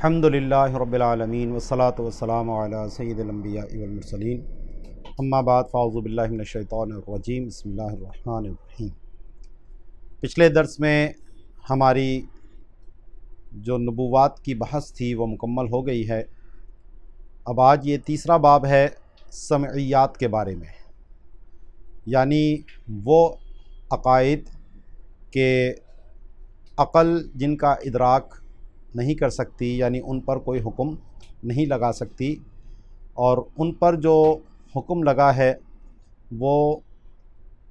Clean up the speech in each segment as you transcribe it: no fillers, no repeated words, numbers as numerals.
الحمدللہ رب العالمین والصلاة والسلام علی سید الانبیاء والمرسلین اما بعد فاعوذ باللہ من الشیطان الرجیم بسم اللہ الرحمن الرحیم۔ پچھلے درس میں ہماری جو نبوات کی بحث تھی وہ مکمل ہو گئی ہے۔ اب آج یہ تیسرا باب ہے سمعیات کے بارے میں، یعنی وہ عقائد کہ عقل جن کا ادراک نہیں کر سکتی، یعنی ان پر کوئی حکم نہیں لگا سکتی، اور ان پر جو حکم لگا ہے وہ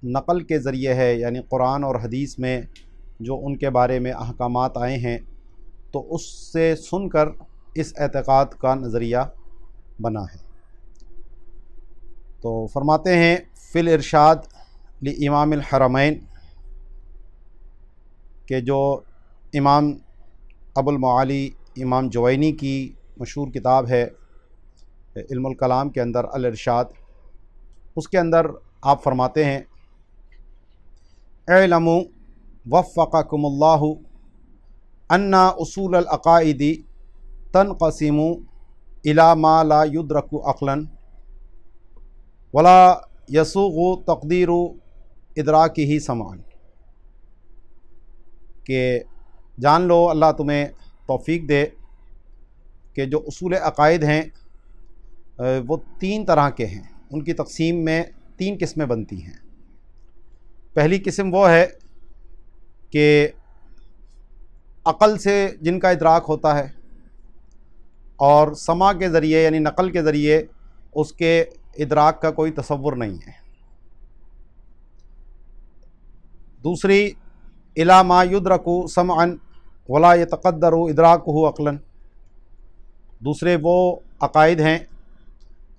نقل کے ذریعے ہے، یعنی قرآن اور حدیث میں جو ان کے بارے میں احکامات آئے ہیں تو اس سے سن کر اس اعتقاد کا نظریہ بنا ہے۔ تو فرماتے ہیں فی الارشاد لامام الحرمین، کہ جو امام ابو المعالی امام جوینی کی مشہور کتاب ہے علم الکلام کے اندر الارشاد، اس کے اندر آپ فرماتے ہیں اعلموا وفقکم اللہ ان اصول العقائد تنقسم الی ما لا یدرک عقلا ولا یسوغ تقدیر ادراکہ سمعا، کہ جان لو اللہ تمہیں توفیق دے کہ جو اصول عقائد ہیں وہ تین طرح کے ہیں، ان کی تقسیم میں تین قسمیں بنتی ہیں۔ پہلی قسم وہ ہے کہ عقل سے جن کا ادراک ہوتا ہے اور سماع کے ذریعے یعنی نقل کے ذریعے اس کے ادراک کا کوئی تصور نہیں ہے۔ دوسری الی ما یدرک سمعا ولا یتقدر ادراکہ عقلا، دوسرے وہ عقائد ہیں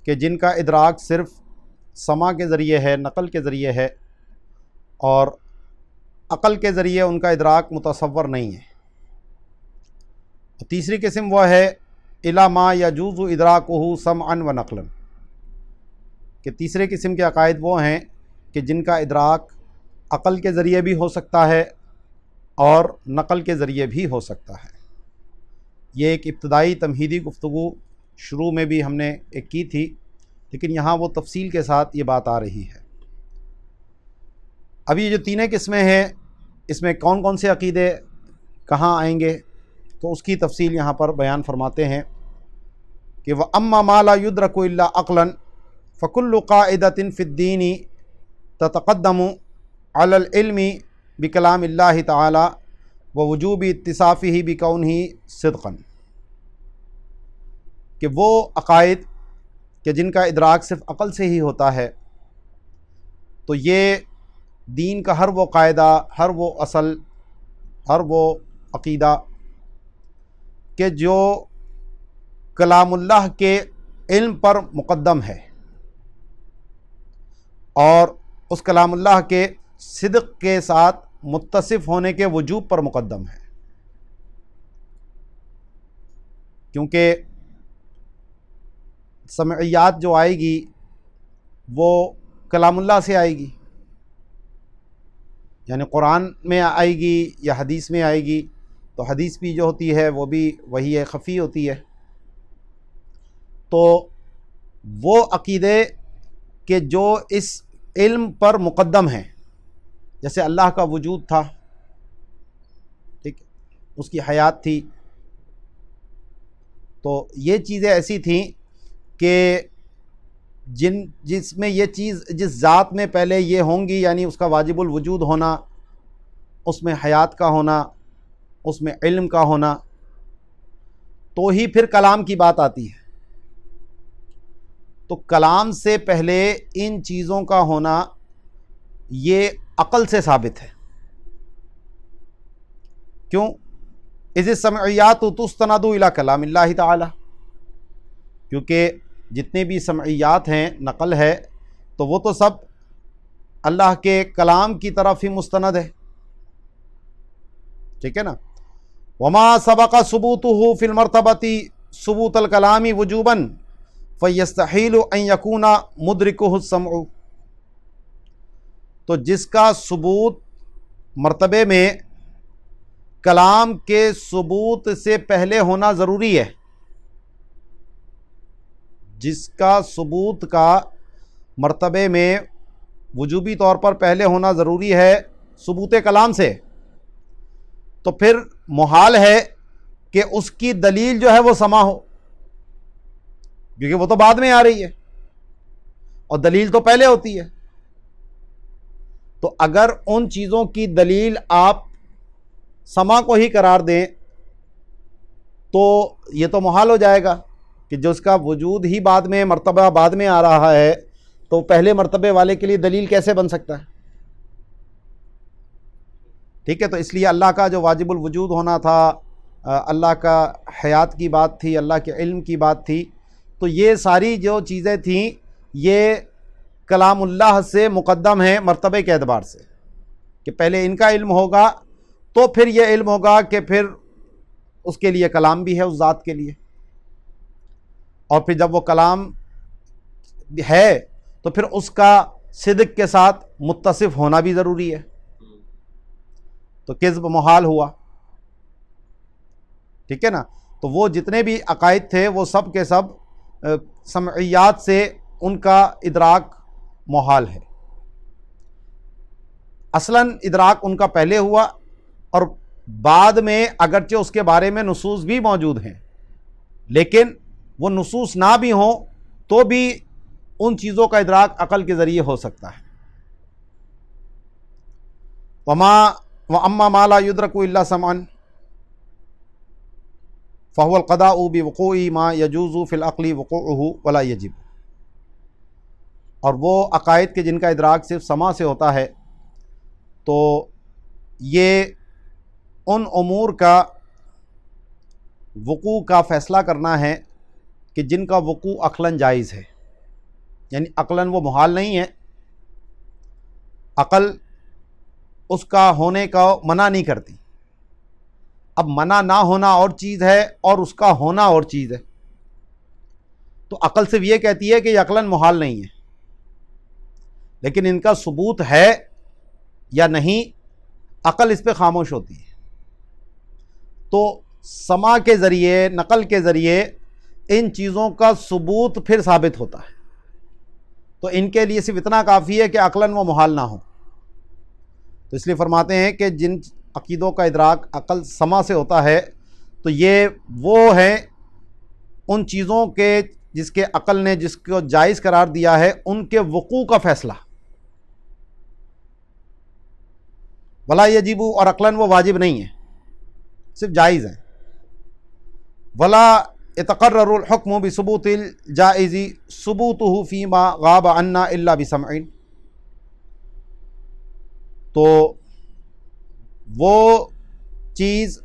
کہ جن کا ادراک صرف سماع کے ذریعے ہے، نقل کے ذریعے ہے، اور عقل کے ذریعے ان کا ادراک متصور نہیں ہے۔ تیسری قسم وہ ہے الی ما یجوز ادراکہ سمعا و نقلا، کہ تیسرے قسم کے عقائد وہ ہیں کہ جن کا ادراک عقل کے ذریعے بھی ہو سکتا ہے اور نقل کے ذریعے بھی ہو سکتا ہے۔ یہ ایک ابتدائی تمہیدی گفتگو شروع میں بھی ہم نے ایک کی تھی، لیکن یہاں وہ تفصیل کے ساتھ یہ بات آ رہی ہے۔ اب یہ جو تینیں قسمیں ہیں، اس میں کون کون سے عقیدے کہاں آئیں گے، تو اس کی تفصیل یہاں پر بیان فرماتے ہیں کہ وَأَمَّا مَا لَا يُدْرَكُ إِلَّا عَقْلًا فَكُلُّ قَاعِدَةٍ فِي الدِّينِ تَتَقَدَّمُ عَلَى الْعِلْمِ بکلام اللہ تعالی ووجوب اتصافہ بکونہ صدقا، کہ وہ عقائد کہ جن کا ادراک صرف عقل سے ہی ہوتا ہے، تو یہ دین کا ہر وہ قاعدہ، ہر وہ اصل، ہر وہ عقیدہ کہ جو کلام اللہ کے علم پر مقدم ہے اور اس کلام اللہ کے صدق کے ساتھ متصف ہونے کے وجوب پر مقدم ہے، کیونکہ سمعیات جو آئے گی وہ کلام اللہ سے آئے گی، یعنی قرآن میں آئے گی یا حدیث میں آئے گی، تو حدیث بھی جو ہوتی ہے وہ بھی وحی خفی ہوتی ہے۔ تو وہ عقیدے کہ جو اس علم پر مقدم ہیں، جیسے اللہ کا وجود تھا، ٹھیک، اس کی حیات تھی، تو یہ چیزیں ایسی تھیں کہ جس میں یہ چیز جس ذات میں پہلے یہ ہوں گی، یعنی اس کا واجب الوجود ہونا، اس میں حیات کا ہونا، اس میں علم کا ہونا، تو ہی پھر کلام کی بات آتی ہے۔ تو کلام سے پہلے ان چیزوں کا ہونا یہ عقل سے ثابت ہے۔ کیوں؟ اذ السمعیات تستند الی کلام اللہ تعالی، کیونکہ جتنے بھی سمعیات ہیں، نقل ہے، تو وہ تو سب اللہ کے کلام کی طرف ہی مستند ہے، ٹھیک ہے نا۔ وما سبق ثبوتہ فی المرتبۃ ثبوت الکلام وجوبا فیستحیل ان یکون مدرکہ السمع، تو جس کا ثبوت مرتبے میں کلام کے ثبوت سے پہلے ہونا ضروری ہے، جس کا ثبوت کا مرتبے میں وجوبی طور پر پہلے ہونا ضروری ہے ثبوت کلام سے، تو پھر محال ہے کہ اس کی دلیل جو ہے وہ سما ہو، کیونکہ وہ تو بعد میں آ رہی ہے اور دلیل تو پہلے ہوتی ہے۔ تو اگر ان چیزوں کی دلیل آپ سما کو ہی قرار دیں تو یہ تو محال ہو جائے گا کہ جو اس کا وجود ہی بعد میں، مرتبہ بعد میں آ رہا ہے، تو پہلے مرتبے والے کے لیے دلیل کیسے بن سکتا ہے؟ ٹھیک ہے، تو اس لیے اللہ کا جو واجب الوجود ہونا تھا، اللہ کا حیات کی بات تھی، اللہ کے علم کی بات تھی، تو یہ ساری جو چیزیں تھیں یہ کلام اللہ سے مقدم ہیں مرتبے کے اعتبار سے، کہ پہلے ان کا علم ہوگا تو پھر یہ علم ہوگا کہ پھر اس کے لیے کلام بھی ہے اس ذات کے لیے، اور پھر جب وہ کلام ہے تو پھر اس کا صدق کے ساتھ متصف ہونا بھی ضروری ہے، تو کذب محال ہوا۔ ٹھیک ہے نا، تو وہ جتنے بھی عقائد تھے وہ سب کے سب سمعیات سے ان کا ادراک محال ہے۔ اصلاً ادراک ان کا پہلے ہوا، اور بعد میں اگرچہ اس کے بارے میں نصوص بھی موجود ہیں، لیکن وہ نصوص نہ بھی ہوں تو بھی ان چیزوں کا ادراک عقل کے ذریعے ہو سکتا ہے۔ وَأَمَّا مَا لَا يُدْرَكُ إِلَّا سَمْعًا فَهُوَ الْقَضَاءُ بِوُقُوعِ مَا يَجُوزُ فِي الْعَقْلِ وُقُوعُهُ وَلَا يَجِبُ۔ اور وہ عقائد کے جن کا ادراک صرف سماع سے ہوتا ہے، تو یہ ان امور کا وقوع کا فیصلہ کرنا ہے کہ جن کا وقوع عقلاً جائز ہے، یعنی عقلاً وہ محال نہیں ہے، عقل اس کا ہونے کا منع نہیں کرتی۔ اب منع نہ ہونا اور چیز ہے اور اس کا ہونا اور چیز ہے، تو عقل صرف یہ کہتی ہے کہ یہ عقلاً محال نہیں ہے، لیکن ان کا ثبوت ہے یا نہیں عقل اس پہ خاموش ہوتی ہے۔ تو سماع کے ذریعے، نقل کے ذریعے ان چیزوں کا ثبوت پھر ثابت ہوتا ہے، تو ان کے لیے صرف اتنا کافی ہے کہ عقلاً وہ محال نہ ہو۔ تو اس لیے فرماتے ہیں کہ جن عقیدوں کا ادراک عقل سماع سے ہوتا ہے تو یہ وہ ہیں ان چیزوں کے جس کے عقل نے جس کو جائز قرار دیا ہے ان کے وقوع کا فیصلہ، ولا یجب، اور عقلاً وہ واجب نہیں ہے، صرف جائز ہیں۔ ولا يتقرر الحكم بثبوت الجائز ثبوته فيما غاب عنا الا بسمع، تو وہ چیز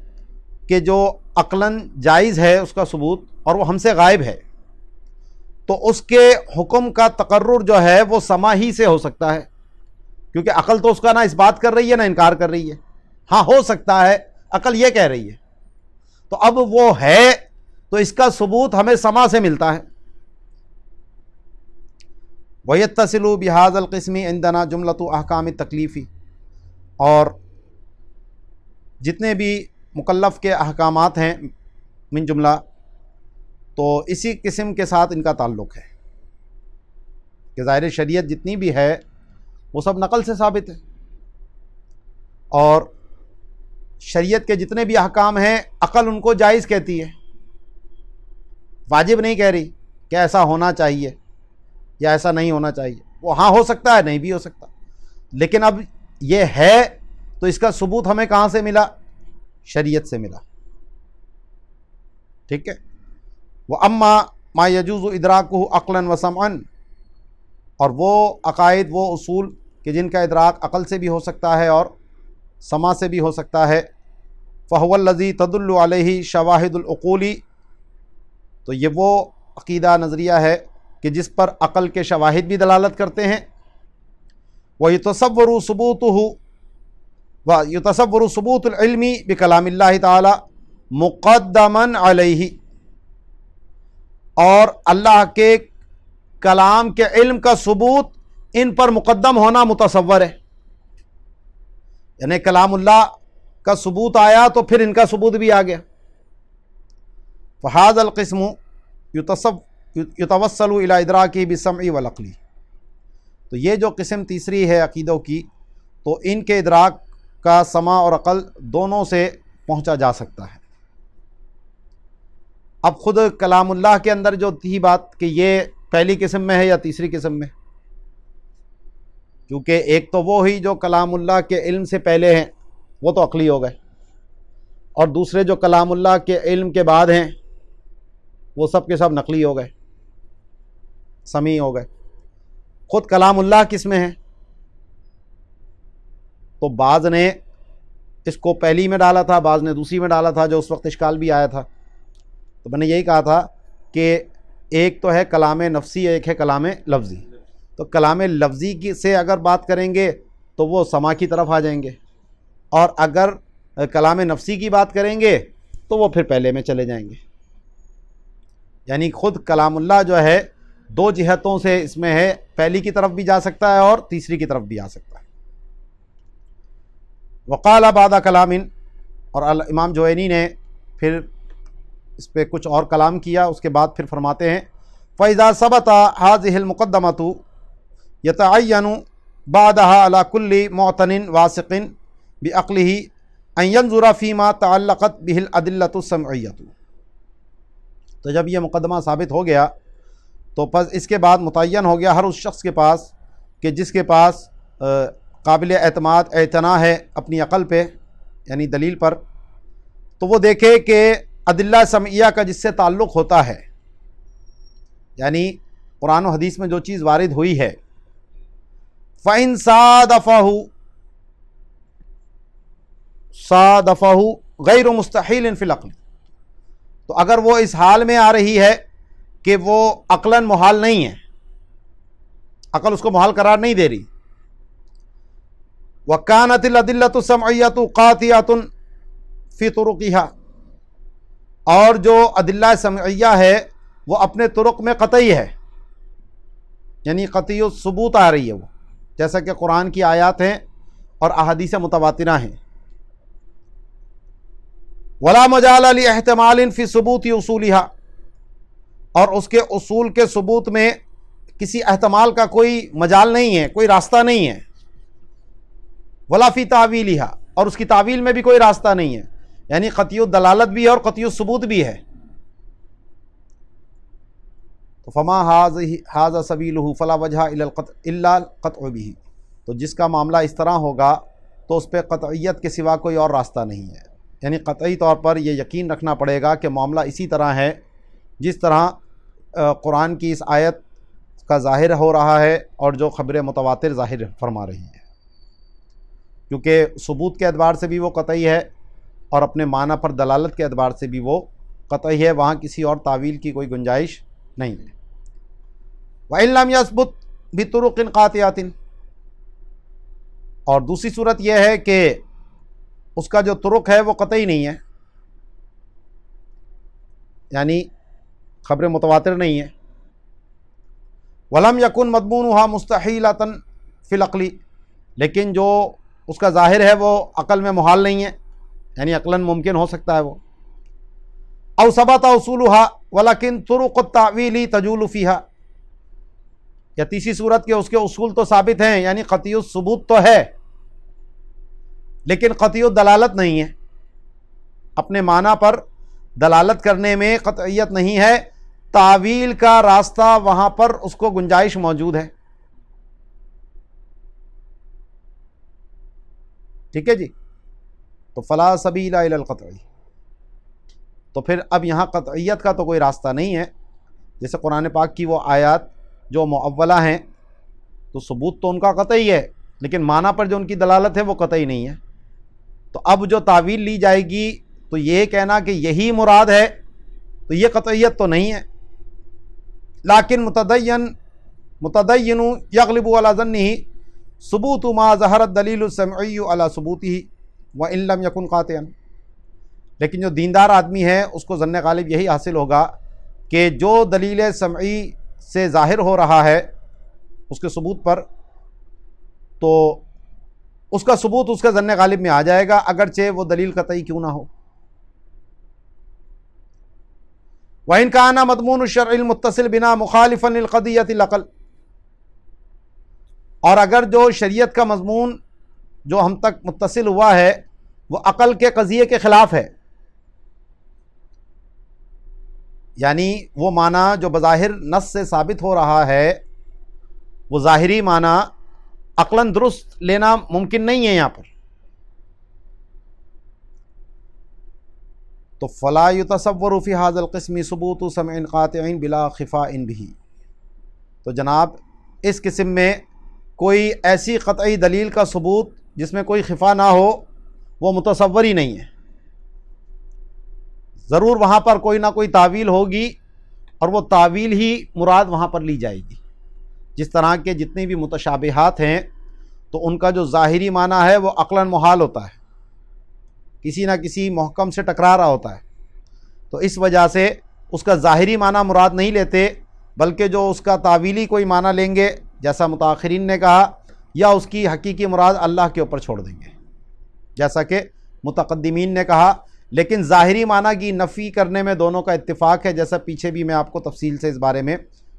کہ جو عقلاً جائز ہے اس کا ثبوت اور وہ ہم سے غائب ہے، تو اس کے حکم کا تقرر جو ہے وہ سماع ہی سے ہو سکتا ہے، کیونکہ عقل تو اس کا نہ اس بات کر رہی ہے نہ انکار کر رہی ہے، ہاں ہو سکتا ہے عقل یہ کہہ رہی ہے، تو اب وہ ہے تو اس کا ثبوت ہمیں سماع سے ملتا ہے۔ وَيَتَّصِلُ بِهَذَا الْقِسْمِ عِنْدَنَا جُمْلَةُ أَحْكَامِ التَّكْلِيفِ، اور جتنے بھی مکلف کے احکامات ہیں من جملہ، تو اسی قسم کے ساتھ ان کا تعلق ہے کہ ظاہر شریعت جتنی بھی ہے وہ سب نقل سے ثابت ہے، اور شریعت کے جتنے بھی احکام ہیں عقل ان کو جائز کہتی ہے، واجب نہیں کہہ رہی کہ ایسا ہونا چاہیے یا ایسا نہیں ہونا چاہیے، وہ ہاں ہو سکتا ہے نہیں بھی ہو سکتا، لیکن اب یہ ہے تو اس کا ثبوت ہمیں کہاں سے ملا؟ شریعت سے ملا۔ ٹھیک ہے، وَأَمَّا مَا يَجُوزُ إِدْرَاكُهُ عَقْلًا وَسَمْعًا، اور وہ عقائد، وہ اصول کہ جن کا ادراک عقل سے بھی ہو سکتا ہے اور سماع سے بھی ہو سکتا ہے، فَهُوَ الَّذِي تَدُلُّ عَلَيْهِ شَوَاهِدُ الْعُقُولِ، تو یہ وہ عقیدہ نظریہ ہے کہ جس پر عقل کے شواہد بھی دلالت کرتے ہیں، وَيُتَصَوَّرُ ثُبُوتُ الْعِلْمِ بِكَلَامِ اللَّهِ تَعَالَى مُقَدَّمًا عَلَيْهِ، اور اللہ کے کلام کے علم کا ثبوت ان پر مقدم ہونا متصور ہے، یعنی کلام اللہ کا ثبوت آیا تو پھر ان کا ثبوت بھی آ گیا. فہذا القسم یتوسل الی ادراکی بالسمع والعقل. تو یہ جو قسم تیسری ہے عقیدوں کی، تو ان کے ادراک کا سمع اور عقل دونوں سے پہنچا جا سکتا ہے. اب خود کلام اللہ کے اندر جو تھی بات کہ یہ پہلی قسم میں ہے یا تیسری قسم میں، کیونکہ ایک تو وہ ہی جو کلام اللہ کے علم سے پہلے ہیں وہ تو عقلی ہو گئے، اور دوسرے جو کلام اللہ کے علم کے بعد ہیں وہ سب کے سب نقلی ہو گئے، سمیع ہو گئے. خود کلام اللہ کس میں ہے؟ تو بعض نے اس کو پہلی میں ڈالا تھا، بعض نے دوسری میں ڈالا تھا، جو اس وقت اشکال بھی آیا تھا. تو میں نے یہی کہا تھا کہ ایک تو ہے کلام نفسی، ایک ہے کلام لفظی. تو کلام لفظی کی سے اگر بات کریں گے تو وہ سما کی طرف آ جائیں گے، اور اگر کلام نفسی کی بات کریں گے تو وہ پھر پہلے میں چلے جائیں گے. یعنی خود کلام اللہ جو ہے دو جہتوں سے اس میں ہے، پہلی کی طرف بھی جا سکتا ہے اور تیسری کی طرف بھی آ سکتا ہے. وقال بعد کلام، اور امام جوینی نے پھر اس پہ کچھ اور کلام کیا، اس کے بعد پھر فرماتے ہیں فَإِذَا ثَبَتَ هَذِهِ الْمُقَدَّمَةُ يَتَعَيَّنُ بَعْدَهَا عَلَى كُلِّ مُعْتَنٍ وَاثِقٍ بِعَقْلِهِ أَن يَنظُرَ فِيمَا تَعَلَّقَتْ بِهِ الْأَدِلَّةُ السَّمْعِيَّةُ. تو جب یہ مقدمہ ثابت ہو گیا تو پس اس کے بعد متعین ہو گیا ہر اس شخص کے پاس کہ جس کے پاس قابل اعتماد اعتنا ہے اپنی عقل پہ، یعنی دلیل پر، تو وہ دیکھے کہ ادلہ سمعیہ کا جس سے تعلق ہوتا ہے، یعنی قرآن و حدیث میں جو چیز وارد ہوئی ہے، فَإِن صَادَفَهُ غَيْرُ مُسْتَحِيلٍ فِي الْعَقْلِ، تو اگر وہ اس حال میں آ رہی ہے کہ وہ عقلاً محال نہیں ہے، عقل اس کو محال قرار نہیں دے رہی. وَكَانَتِ الْأَدِلَّةُ السَّمْعِيَّةُ قَاطِعَةٌ فِي طُرُقِهَا، اور جو ادلہ سمعیہ ہے وہ اپنے طرق میں قطعی ہے، یعنی قطعی ثبوت آ رہی ہے وہ، جیسا کہ قرآن کی آیات ہیں اور احادیث متواترہ ہیں. ولا مجال لاحتمال فی ثبوت اصولها، اور اس کے اصول کے ثبوت میں کسی احتمال کا کوئی مجال نہیں ہے، کوئی راستہ نہیں ہے. ولا فی تعویلها، اور اس کی تعویل میں بھی کوئی راستہ نہیں ہے، یعنی قطعی الدلالت بھی ہے اور قطعی الثبوت بھی ہے. تو فما ھذا سبیلہ فلا وجہ الا القطع بہ، تو جس کا معاملہ اس طرح ہوگا تو اس پہ قطعیت کے سوا کوئی اور راستہ نہیں ہے. یعنی قطعی طور پر یہ یقین رکھنا پڑے گا کہ معاملہ اسی طرح ہے جس طرح قرآن کی اس آیت کا ظاہر ہو رہا ہے اور جو خبر متواتر ظاہر فرما رہی ہے، کیونکہ ثبوت کے اعتبار سے بھی وہ قطعی ہے اور اپنے معنی پر دلالت کے اعتبار سے بھی وہ قطعی ہے، وہاں کسی اور تعویل کی کوئی گنجائش نہیں ہے. وَإِن لَمْ يَثْبُتْ بِطُرُقٍ قَاطِعَةٍ، اور دوسری صورت یہ ہے کہ اس کا جو طرق ہے وہ قطعی نہیں ہے، یعنی خبر متواتر نہیں ہے. وَلَمْ يَكُنْ مَضْمُونُهَا مُسْتَحِيلَةً فِي الْعَقْلِ، لیکن جو اس کا ظاہر ہے وہ عقل میں محال نہیں ہے، یعنی عقلاً ممکن ہو سکتا ہے وہ. او ثبت اصولها ولكن طرق التعویل تجول فيها، یا تیسری صورت کے اس کے اصول تو ثابت ہیں، یعنی قطعی الثبوت تو ہے لیکن قطعی الدلالت نہیں ہے، اپنے معنی پر دلالت کرنے میں قطعیت نہیں ہے، تعویل کا راستہ وہاں پر اس کو گنجائش موجود ہے. ٹھیک ہے جی. تو فلا سبیل الی القطع، تو پھر اب یہاں قطعیت کا تو کوئی راستہ نہیں ہے. جیسے قرآن پاک کی وہ آیات جو معولہ ہیں تو ثبوت تو ان کا قطعی ہے لیکن معنی پر جو ان کی دلالت ہے وہ قطعی نہیں ہے. تو اب جو تعویل لی جائے گی تو یہ کہنا کہ یہی مراد ہے تو یہ قطعیت تو نہیں ہے. لیکن متدین یغلب علی ظنہ ثبوت ما ظہر الدلیل السمعی علی ثبوتہ وان لم یکن قاطعا، لیکن جو دیندار آدمی ہے اس کو ظن غالب یہی حاصل ہوگا کہ جو دلیل سمعی سے ظاہر ہو رہا ہے اس کے ثبوت پر، تو اس کا ثبوت اس کے ظن غالب میں آ جائے گا، اگرچہ وہ دلیل قطعی کیوں نہ ہو۔ وَإِنْ كَانَ مَضْمُونُ الشَّرْعِ الْمُتَّصِلِ بِنَا مُخَالِفًا لِلْقَضِيَّةِ الْعَقْلِ، اور اگر جو شریعت کا مضمون جو ہم تک متصل ہوا ہے وہ عقل کے قضیے کے خلاف ہے، یعنی وہ معنی جو بظاہر نص سے ثابت ہو رہا ہے وہ ظاہری معنی عقلاً درست لینا ممکن نہیں ہے یہاں پر، تو فلا يتصور في هذا القسم ثبوت سمع قاطع بلا خفاء به، تو جناب اس قسم میں کوئی ایسی قطعی دلیل کا ثبوت جس میں کوئی خفا نہ ہو وہ متصور ہی نہیں ہے، ضرور وہاں پر کوئی نہ کوئی تعویل ہوگی اور وہ تعویل ہی مراد وہاں پر لی جائے گی۔ جس طرح کے جتنی بھی متشابہات ہیں تو ان کا جو ظاہری معنی ہے وہ عقلاً محال ہوتا ہے، کسی نہ کسی محکم سے ٹکرا رہا ہوتا ہے، تو اس وجہ سے اس کا ظاہری معنی مراد نہیں لیتے بلکہ جو اس کا تعویلی کوئی معنی لیں گے جیسا متاخرین نے کہا، یا اس کی حقیقی مراد اللہ کے اوپر چھوڑ دیں گے جیسا کہ متقدمین نے کہا۔ لیکن ظاہری معنی کی نفی کرنے میں دونوں کا اتفاق ہے، جیسا پیچھے بھی میں آپ کو تفصیل سے اس بارے میں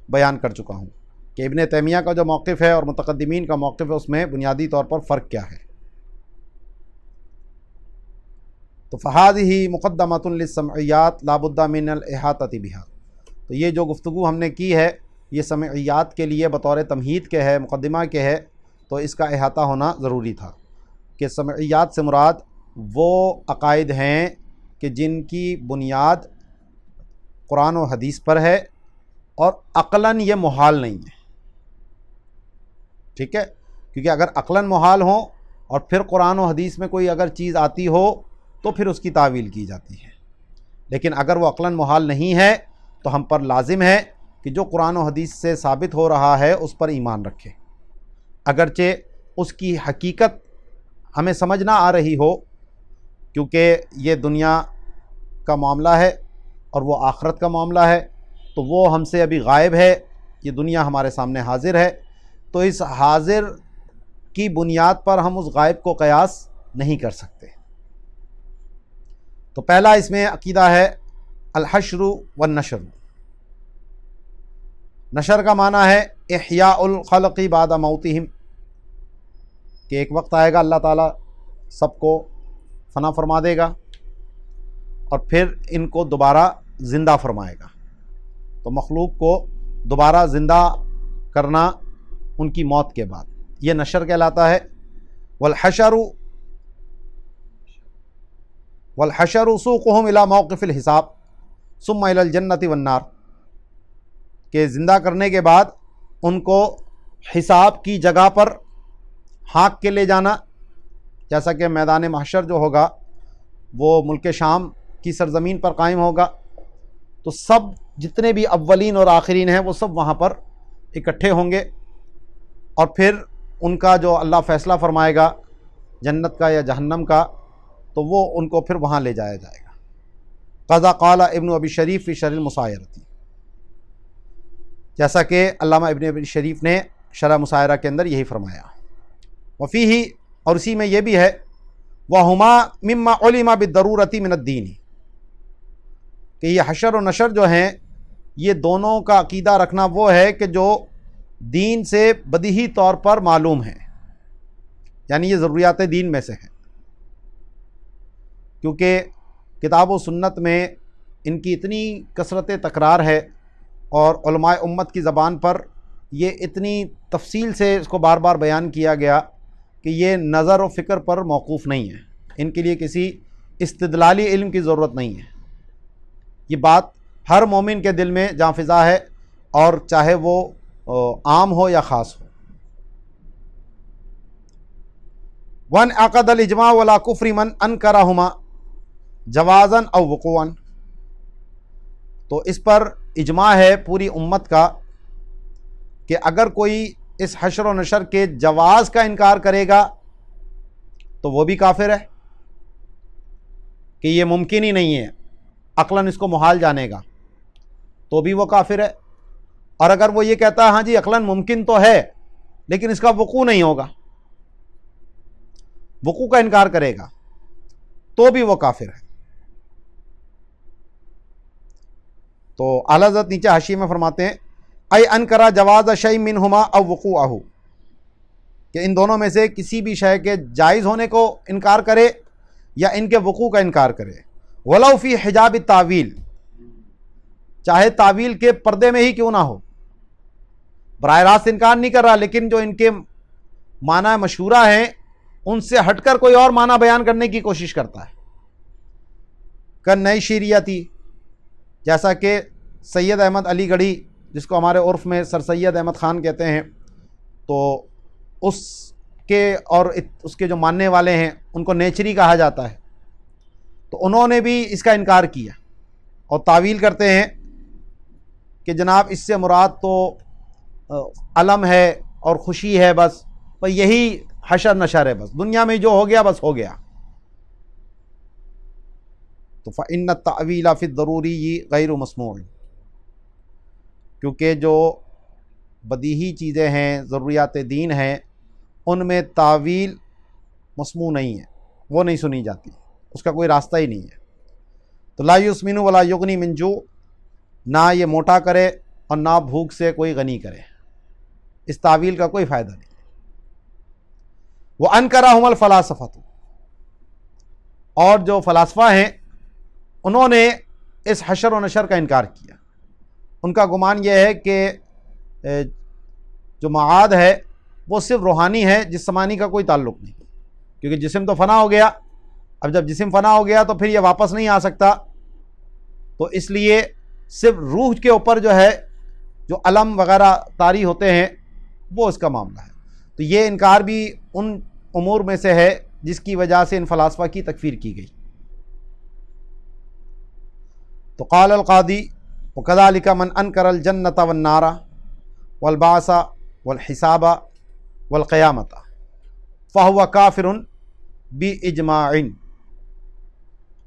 بیان کر چکا ہوں کہ ابن تیمیہ کا جو موقف ہے اور متقدمین کا موقف ہے اس میں بنیادی طور پر فرق کیا ہے۔ تو فہذہ مقدمۃ للسمعیات لا بد من الاحاطۃ بها، تو یہ جو گفتگو ہم نے کی ہے یہ سمعیات کے لیے بطور تمہید کے ہے، مقدمہ کے ہے، تو اس کا احاطہ ہونا ضروری تھا کہ سمعیات سے مراد وہ عقائد ہیں کہ جن کی بنیاد قرآن و حدیث پر ہے اور عقلاً یہ محال نہیں ہے، ٹھیک ہے، کیونکہ اگر عقلاً محال ہوں اور پھر قرآن و حدیث میں کوئی اگر چیز آتی ہو تو پھر اس کی تعویل کی جاتی ہے، لیکن اگر وہ عقلاً محال نہیں ہے تو ہم پر لازم ہے کہ جو قرآن و حدیث سے ثابت ہو رہا ہے اس پر ایمان رکھے، اگرچہ اس کی حقیقت ہمیں سمجھ نہ آ رہی ہو، کیونکہ یہ دنیا کا معاملہ ہے اور وہ آخرت کا معاملہ ہے، تو وہ ہم سے ابھی غائب ہے، یہ دنیا ہمارے سامنے حاضر ہے، تو اس حاضر کی بنیاد پر ہم اس غائب کو قیاس نہیں کر سکتے۔ تو پہلا اس میں عقیدہ ہے الحشر والنشر۔ نشر کا معنی ہے احیاء الخلق بعد موتہم، کہ ایک وقت آئے گا اللہ تعالیٰ سب کو فنا فرما دے گا اور پھر ان کو دوبارہ زندہ فرمائے گا، تو مخلوق کو دوبارہ زندہ کرنا ان کی موت کے بعد، یہ نشر کہلاتا ہے۔ والحشر سوقهم الى موقف الحساب ثم الى الجنة والنار، کہ زندہ کرنے کے بعد ان کو حساب کی جگہ پر ہانک کے لے جانا، جیسا کہ میدان محشر جو ہوگا وہ ملک شام کی سرزمین پر قائم ہوگا، تو سب جتنے بھی اولین اور آخرین ہیں وہ سب وہاں پر اکٹھے ہوں گے، اور پھر ان کا جو اللہ فیصلہ فرمائے گا جنت کا یا جہنم کا، تو وہ ان کو پھر وہاں لے جایا جائے گا۔ قضا قال ابن ابی شریف فی شرح المسائرۃ، جیسا کہ علامہ ابن ابی شریف نے شرح مسائرہ کے اندر یہی فرمایا۔ وفیہ، اور اسی میں یہ بھی ہے وَهُمَا مِمَّا عُلِمَ بِالضَّرُورَةِ مِنَ الدِّینِ، کہ یہ حشر و نشر جو ہیں یہ دونوں کا عقیدہ رکھنا وہ ہے کہ جو دین سے بدیہی طور پر معلوم ہے، یعنی یہ ضروریات دین میں سے ہیں، کیونکہ کتاب و سنت میں ان کی اتنی کثرت تکرار ہے اور علماء امت کی زبان پر یہ اتنی تفصیل سے اس کو بار بار بیان کیا گیا کہ یہ نظر و فکر پر موقوف نہیں ہے، ان کے لیے کسی استدلالی علم کی ضرورت نہیں ہے، یہ بات ہر مومن کے دل میں جاں فضا ہے، اور چاہے وہ عام ہو یا خاص ہو۔ وَانْعَقَدَ الْإِجْمَاعُ وَلَا كُفْرِ مَنْ أَنْكَرَهُمَا جَوَازًا أَوْ وُقُوعًا، تو اس پر اجماع ہے پوری امت کا کہ اگر کوئی اس حشر و نشر کے جواز کا انکار کرے گا تو وہ بھی کافر ہے، کہ یہ ممکن ہی نہیں ہے، عقلاً اس کو محال جانے گا تو بھی وہ کافر ہے، اور اگر وہ یہ کہتا ہے ہاں جی عقلاً ممکن تو ہے لیکن اس کا وقوع نہیں ہوگا وقوع کا انکار کرے گا تو بھی وہ کافر ہے۔ تو اعلیٰ حضرت نیچے حاشیے میں فرماتے ہیں ای انکرا جواز شیء منہما او وقوعہ، کہ ان دونوں میں سے کسی بھی شے کے جائز ہونے کو انکار کرے یا ان کے وقوع کا انکار کرے، ولو فی حجاب التاویل، چاہے تعویل کے پردے میں ہی کیوں نہ ہو، براہ راست انکار نہیں کر رہا لیکن جو ان کے معنی مشہورہ ہیں ان سے ہٹ کر کوئی اور معنی بیان کرنے کی کوشش کرتا ہے، نئی شیریتی، جیسا کہ سید احمد علی گڑھی جس کو ہمارے عرف میں سر سید احمد خان کہتے ہیں، تو اس کے اور اس کے جو ماننے والے ہیں ان کو نیچری کہا جاتا ہے، تو انہوں نے بھی اس کا انکار کیا اور تعویل کرتے ہیں کہ جناب اس سے مراد تو علم ہے اور خوشی ہے، بس یہی حشر نشر ہے، بس دنیا میں جو ہو گیا بس ہو گیا۔ تو فإن التأویل فی الضروری غیر مسموع، کیونکہ جو بدیہی چیزیں ہیں، ضروریات دین ہیں، ان میں تعویل مسموع نہیں ہے، وہ نہیں سنی جاتی، اس کا کوئی راستہ ہی نہیں ہے۔ تو لا یسمن ولا یغنی من جوع، نہ یہ موٹا کرے اور نہ بھوک سے کوئی غنی کرے، اس تعویل کا کوئی فائدہ نہیں۔ وَأَنْكَرَهُمَ الْفَلَاسِفَةُ، اور جو فلاسفہ ہیں انہوں نے اس حشر و نشر کا انکار کیا، ان کا گمان یہ ہے کہ جو معاد ہے وہ صرف روحانی ہے، جسمانی کا کوئی تعلق نہیں، کیونکہ جسم تو فنا ہو گیا، اب جب جسم فنا ہو گیا تو پھر یہ واپس نہیں آ سکتا، تو اس لیے صرف روح کے اوپر جو ہے جو علم وغیرہ طاری ہوتے ہیں وہ اس کا معاملہ ہے۔ تو یہ انکار بھی ان امور میں سے ہے جس کی وجہ سے ان فلاسفہ کی تکفیر کی گئی۔ تو قال القاضی وکذالک من انکر الجنۃ والنار والبعث والحساب والقیامۃ فہو کافر باجماع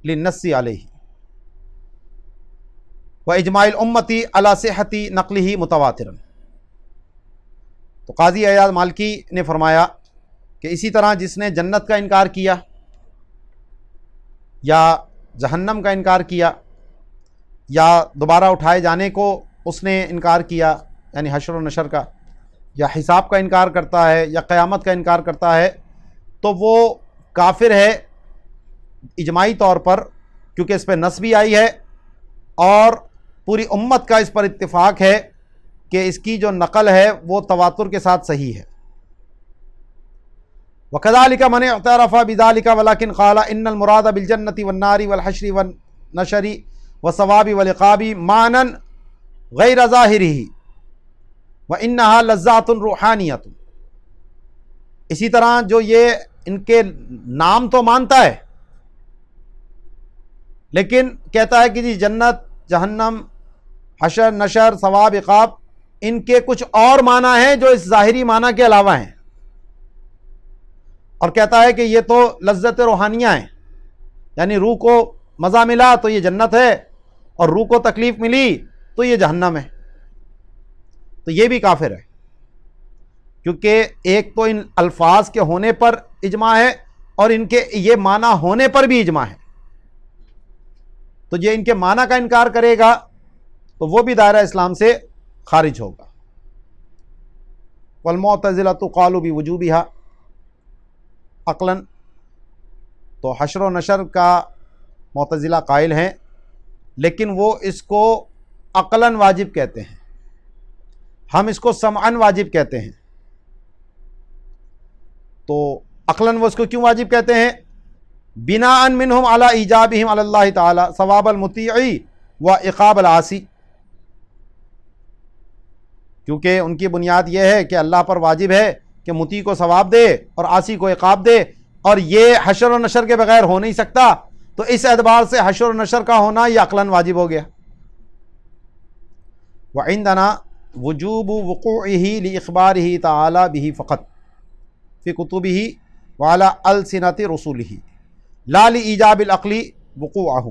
للنص علیہ واجماع الامۃ علی صحۃ نقلہ متواترا۔ تو قاضی ایاز مالکی نے فرمایا کہ اسی طرح جس نے جنت کا انکار کیا یا جہنم کا انکار کیا یا دوبارہ اٹھائے جانے کو اس نے انکار کیا، یعنی حشر و نشر کا، یا حساب کا انکار کرتا ہے یا قیامت کا انکار کرتا ہے، تو وہ کافر ہے اجماعی طور پر، کیونکہ اس پہ نص بھی آئی ہے اور پوری امت کا اس پر اتفاق ہے کہ اس کی جو نقل ہے وہ تواتر کے ساتھ صحیح ہے۔ وَكَذَلِكَ مَنِ اعْتَرَفَ بِذَلِكَ وَلَكِنْ قَالَ إِنَّ الْمُرَادَ بِالْجَنَّةِ وَالنَّارِ وَالْحَشْرِ وَالنَّشْرِ وَالثَّوَابِ وَالْعِقَابِ مَعْنًى غَيْرَ ظَاهِرِهِ وَإِنَّهَا لَذَّاتٌ رُوحَانِيَةٌ، اسی طرح جو یہ ان کے نام تو مانتا ہے لیکن کہتا ہے کہ جی جنت، جہنم، حشر نشر، ثواب، عقاب، ان کے کچھ اور معنی ہیں جو اس ظاہری معنی کے علاوہ ہیں، اور کہتا ہے کہ یہ تو لذت روحانیہ ہیں، یعنی روح کو مزہ ملا تو یہ جنت ہے اور روح کو تکلیف ملی تو یہ جہنم ہے، تو یہ بھی کافر ہے، کیونکہ ایک تو ان الفاظ کے ہونے پر اجماع ہے اور ان کے یہ معنی ہونے پر بھی اجماع ہے، تو یہ ان کے معنی کا انکار کرے گا تو وہ بھی دائرہ اسلام سے خارج ہوگا۔ والمعتزلۃ قالوا بوجوبها عقلاً، تو حشر و نشر کا معتزلہ قائل ہیں لیکن وہ اس کو عقلاً واجب کہتے ہیں، ہم اس کو سمعاً واجب کہتے ہیں۔ تو عقلاً وہ اس کو کیوں واجب کہتے ہیں؟ بناءً منہم علی ایجابہم علی اللہ تعالی ثواب المطیع و عقاب العاصی، کیونکہ ان کی بنیاد یہ ہے کہ اللہ پر واجب ہے کہ مطیع کو ثواب دے اور عاصی کو عقاب دے، اور یہ حشر و نشر کے بغیر ہو نہیں سکتا، تو اس اعتبار سے حشر و نشر کا ہونا یہ عقلاً واجب ہو گیا۔ وعندنا وجوب وقوعہ لاخبارہ تعالی بہ فقط فی کتبہ وعلی السنۃ رسولہ لا لایجاب العقل وقوعہ،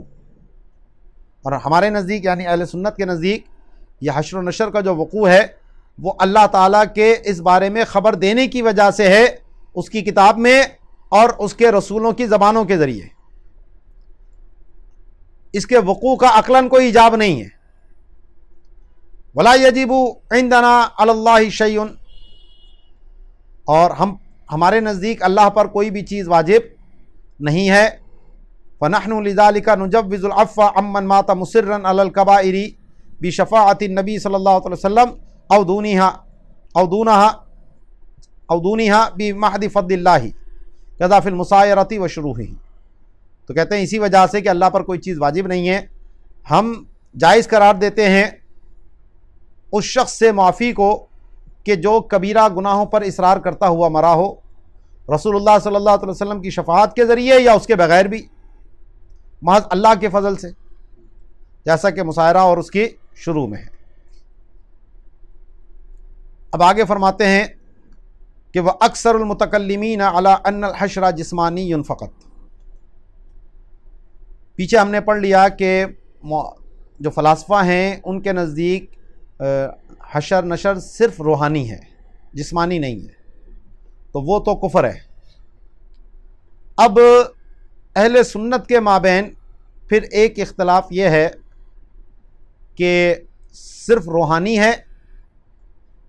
اور ہمارے نزدیک یعنی اہل سنت کے نزدیک یہ حشر و نشر کا جو وقوع ہے وہ اللہ تعالیٰ کے اس بارے میں خبر دینے کی وجہ سے ہے، اس کی کتاب میں اور اس کے رسولوں کی زبانوں کے ذریعے، اس کے وقوع کا عقلاً کوئی ایجاب نہیں ہے۔ ولا یجب عندنا علی اللہ شیء، اور ہمارے نزدیک اللہ پر کوئی بھی چیز واجب نہیں ہے۔ فنحن لذلك نجوز العفو عمن مات مصرا علی الکبائر بشفاعۃ النبی صلی اللہ علیہ وسلم او دونها بمحض فضل اللہ کذا فی المسایرۃ وشروحہ۔ تو کہتے ہیں اسی وجہ سے کہ اللہ پر کوئی چیز واجب نہیں ہے، ہم جائز قرار دیتے ہیں اس شخص سے معافی کو کہ جو کبیرہ گناہوں پر اصرار کرتا ہوا مرا ہو، رسول اللہ صلی اللہ علیہ وسلم کی شفاعت کے ذریعے یا اس کے بغیر بھی، محض اللہ کے فضل سے، جیسا کہ مسائرہ اور اس کی شروع میں ہے۔ اب آگے فرماتے ہیں کہ وہ اکثر المتکلمین علی ان الحشر جسمانی فقط۔ پیچھے ہم نے پڑھ لیا کہ جو فلاسفہ ہیں ان کے نزدیک حشر نشر صرف روحانی ہے، جسمانی نہیں ہے، تو وہ تو کفر ہے۔ اب اہل سنت کے مابین پھر ایک اختلاف یہ ہے کہ صرف روحانی ہے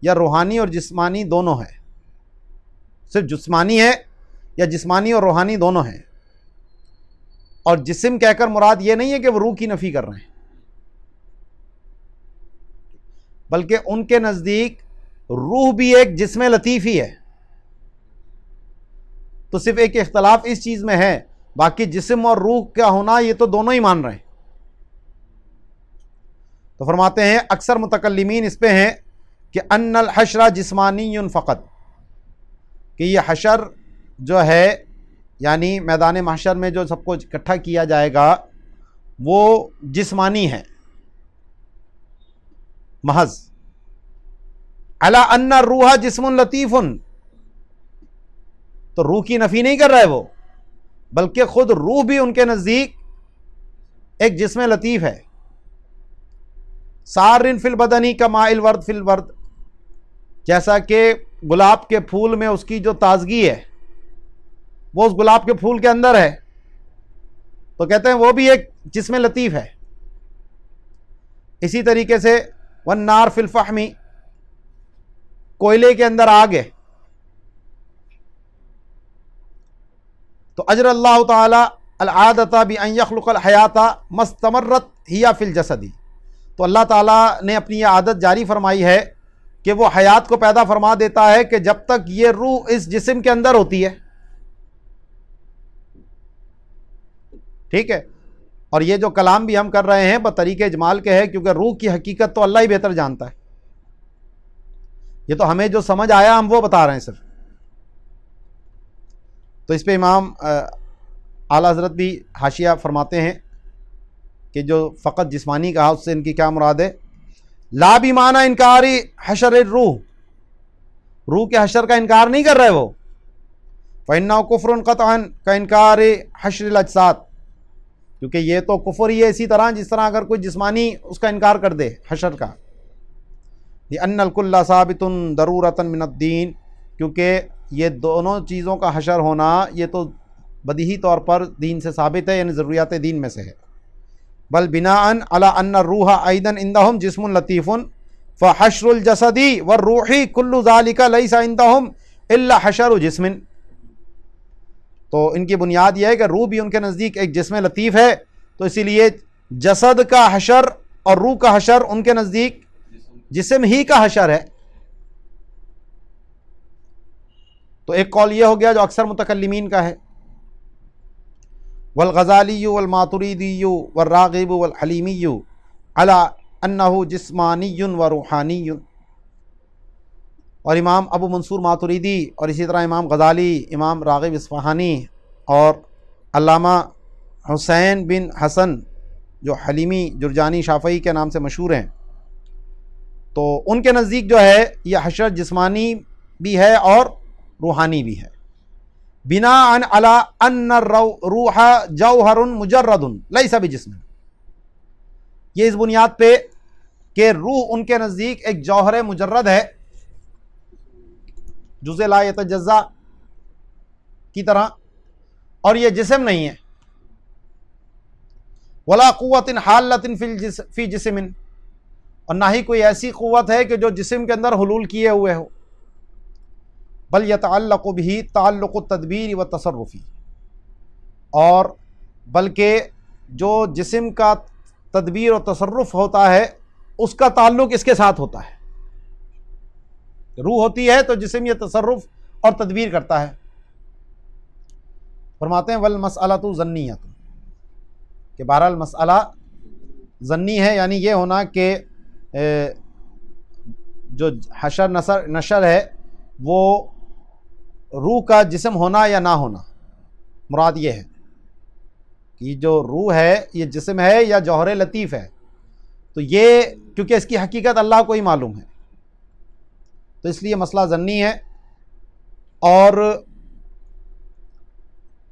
یا روحانی اور جسمانی دونوں ہے، صرف جسمانی ہے یا جسمانی اور روحانی دونوں ہیں۔ اور جسم کہہ کر مراد یہ نہیں ہے کہ وہ روح کی نفی کر رہے ہیں، بلکہ ان کے نزدیک روح بھی ایک جسم لطیف ہی ہے۔ تو صرف ایک اختلاف اس چیز میں ہے، باقی جسم اور روح کا ہونا یہ تو دونوں ہی مان رہے ہیں۔ تو فرماتے ہیں اکثر متکلمین اس پہ ہیں کہ ان الحشر جسمانی فقط، کہ یہ حشر جو ہے یعنی میدان محشر میں جو سب کو اکٹھا کیا جائے گا وہ جسمانی ہے محض۔ علی ان الروح جسم لطیف، تو روح کی نفی نہیں کر رہا ہے وہ، بلکہ خود روح بھی ان کے نزدیک ایک جسم لطیف ہے۔ سارن فی البدنی کماء الورد فی الورد، جیسا کہ گلاب کے پھول میں اس کی جو تازگی ہے وہ اس گلاب کے پھول کے اندر ہے، تو کہتے ہیں وہ بھی ایک جسم لطیف ہے۔ اسی طریقے سے والنار فی الفحم، کوئلے کے اندر آگ ہے، تو اجر اللہ تعالی العادۃ بان یخلق الحیات ما استمرت ہی فی الجسد، تو اللہ تعالیٰ نے اپنی یہ عادت جاری فرمائی ہے کہ وہ حیات کو پیدا فرما دیتا ہے کہ جب تک یہ روح اس جسم کے اندر ہوتی ہے، ٹھیک ہے۔ اور یہ جو کلام بھی ہم کر رہے ہیں بطریق اجمال کے ہے، کیونکہ روح کی حقیقت تو اللہ ہی بہتر جانتا ہے، یہ تو ہمیں جو سمجھ آیا ہم وہ بتا رہے ہیں صرف۔ تو اس پہ امام اعلیٰ حضرت بھی حاشیہ فرماتے ہیں کہ جو فقط جسمانی کہا اس سے ان کی کیا مراد ہے۔ لا بمعنی انکاری حشر الروح، روح کے حشر کا انکار نہیں کر رہے وہ، فإنه کفر قطعا کانکار حشر الاجساد، کیونکہ یہ تو کفر ہی ہے اسی طرح جس طرح اگر کوئی جسمانی اس کا انکار کر دے حشر کا۔ لأن الکل ثابت ضرورۃ من الدین، کیونکہ یہ دونوں چیزوں کا حشر ہونا یہ تو بدیہی طور پر دین سے ثابت ہے، یعنی ضروریات دین میں سے ہے۔ بل بناء علی ان الروح ایضا عندهم جسم لطیف فحشر الجسد والروح کل ذلك لیس عندهم الا حشر جسم، تو ان کی بنیاد یہ ہے کہ روح بھی ان کے نزدیک ایک جسم لطیف ہے، تو اسی لیے جسد کا حشر اور روح کا حشر ان کے نزدیک جسم ہی کا حشر ہے۔ تو ایک قول یہ ہو گیا جو اکثر متکلمین کا ہے۔ والغزالی والماتریدی والراغب والحلیمی علی انہ جسمانی و روحانی، اور امام ابو منصور ماتریدی اور اسی طرح امام غزالی، امام راغب اصفہانی اور علامہ حسین بن حسن جو حلیمی جرجانی شافعی کے نام سے مشہور ہیں، تو ان کے نزدیک جو ہے یہ حشر جسمانی بھی ہے اور روحانی بھی ہے۔ بناء علی ان الروح جوہر مجرد لیس بجسم، یہ اس بنیاد پہ کہ روح ان کے نزدیک ایک جوہر مجرد ہے، جزء لا یتجزا کی طرح، اور یہ جسم نہیں ہے. ولا قوت حالۃ فی جسم، اور نہ ہی کوئی ایسی قوت ہے کہ جو جسم کے اندر حلول کیے ہوئے ہو. بل یتعلق به تعلق التدبیر والتصرف، اور بلکہ جو جسم کا تدبیر و تصرف ہوتا ہے اس کا تعلق اس کے ساتھ ہوتا ہے. روح ہوتی ہے تو جسم یہ تصرف اور تدبیر کرتا ہے. فرماتے ہیں والمسئلۃ ظنیۃ، کہ بہرحال مسئلہ ظنی ہے، یعنی یہ ہونا کہ جو حشر نشر ہے وہ روح کا جسم ہونا یا نہ ہونا. مراد یہ ہے کہ جو روح ہے یہ جسم ہے یا جوہر لطیف ہے، تو یہ کیونکہ اس کی حقیقت اللہ کو ہی معلوم ہے تو اس لیے مسئلہ ظنی ہے. اور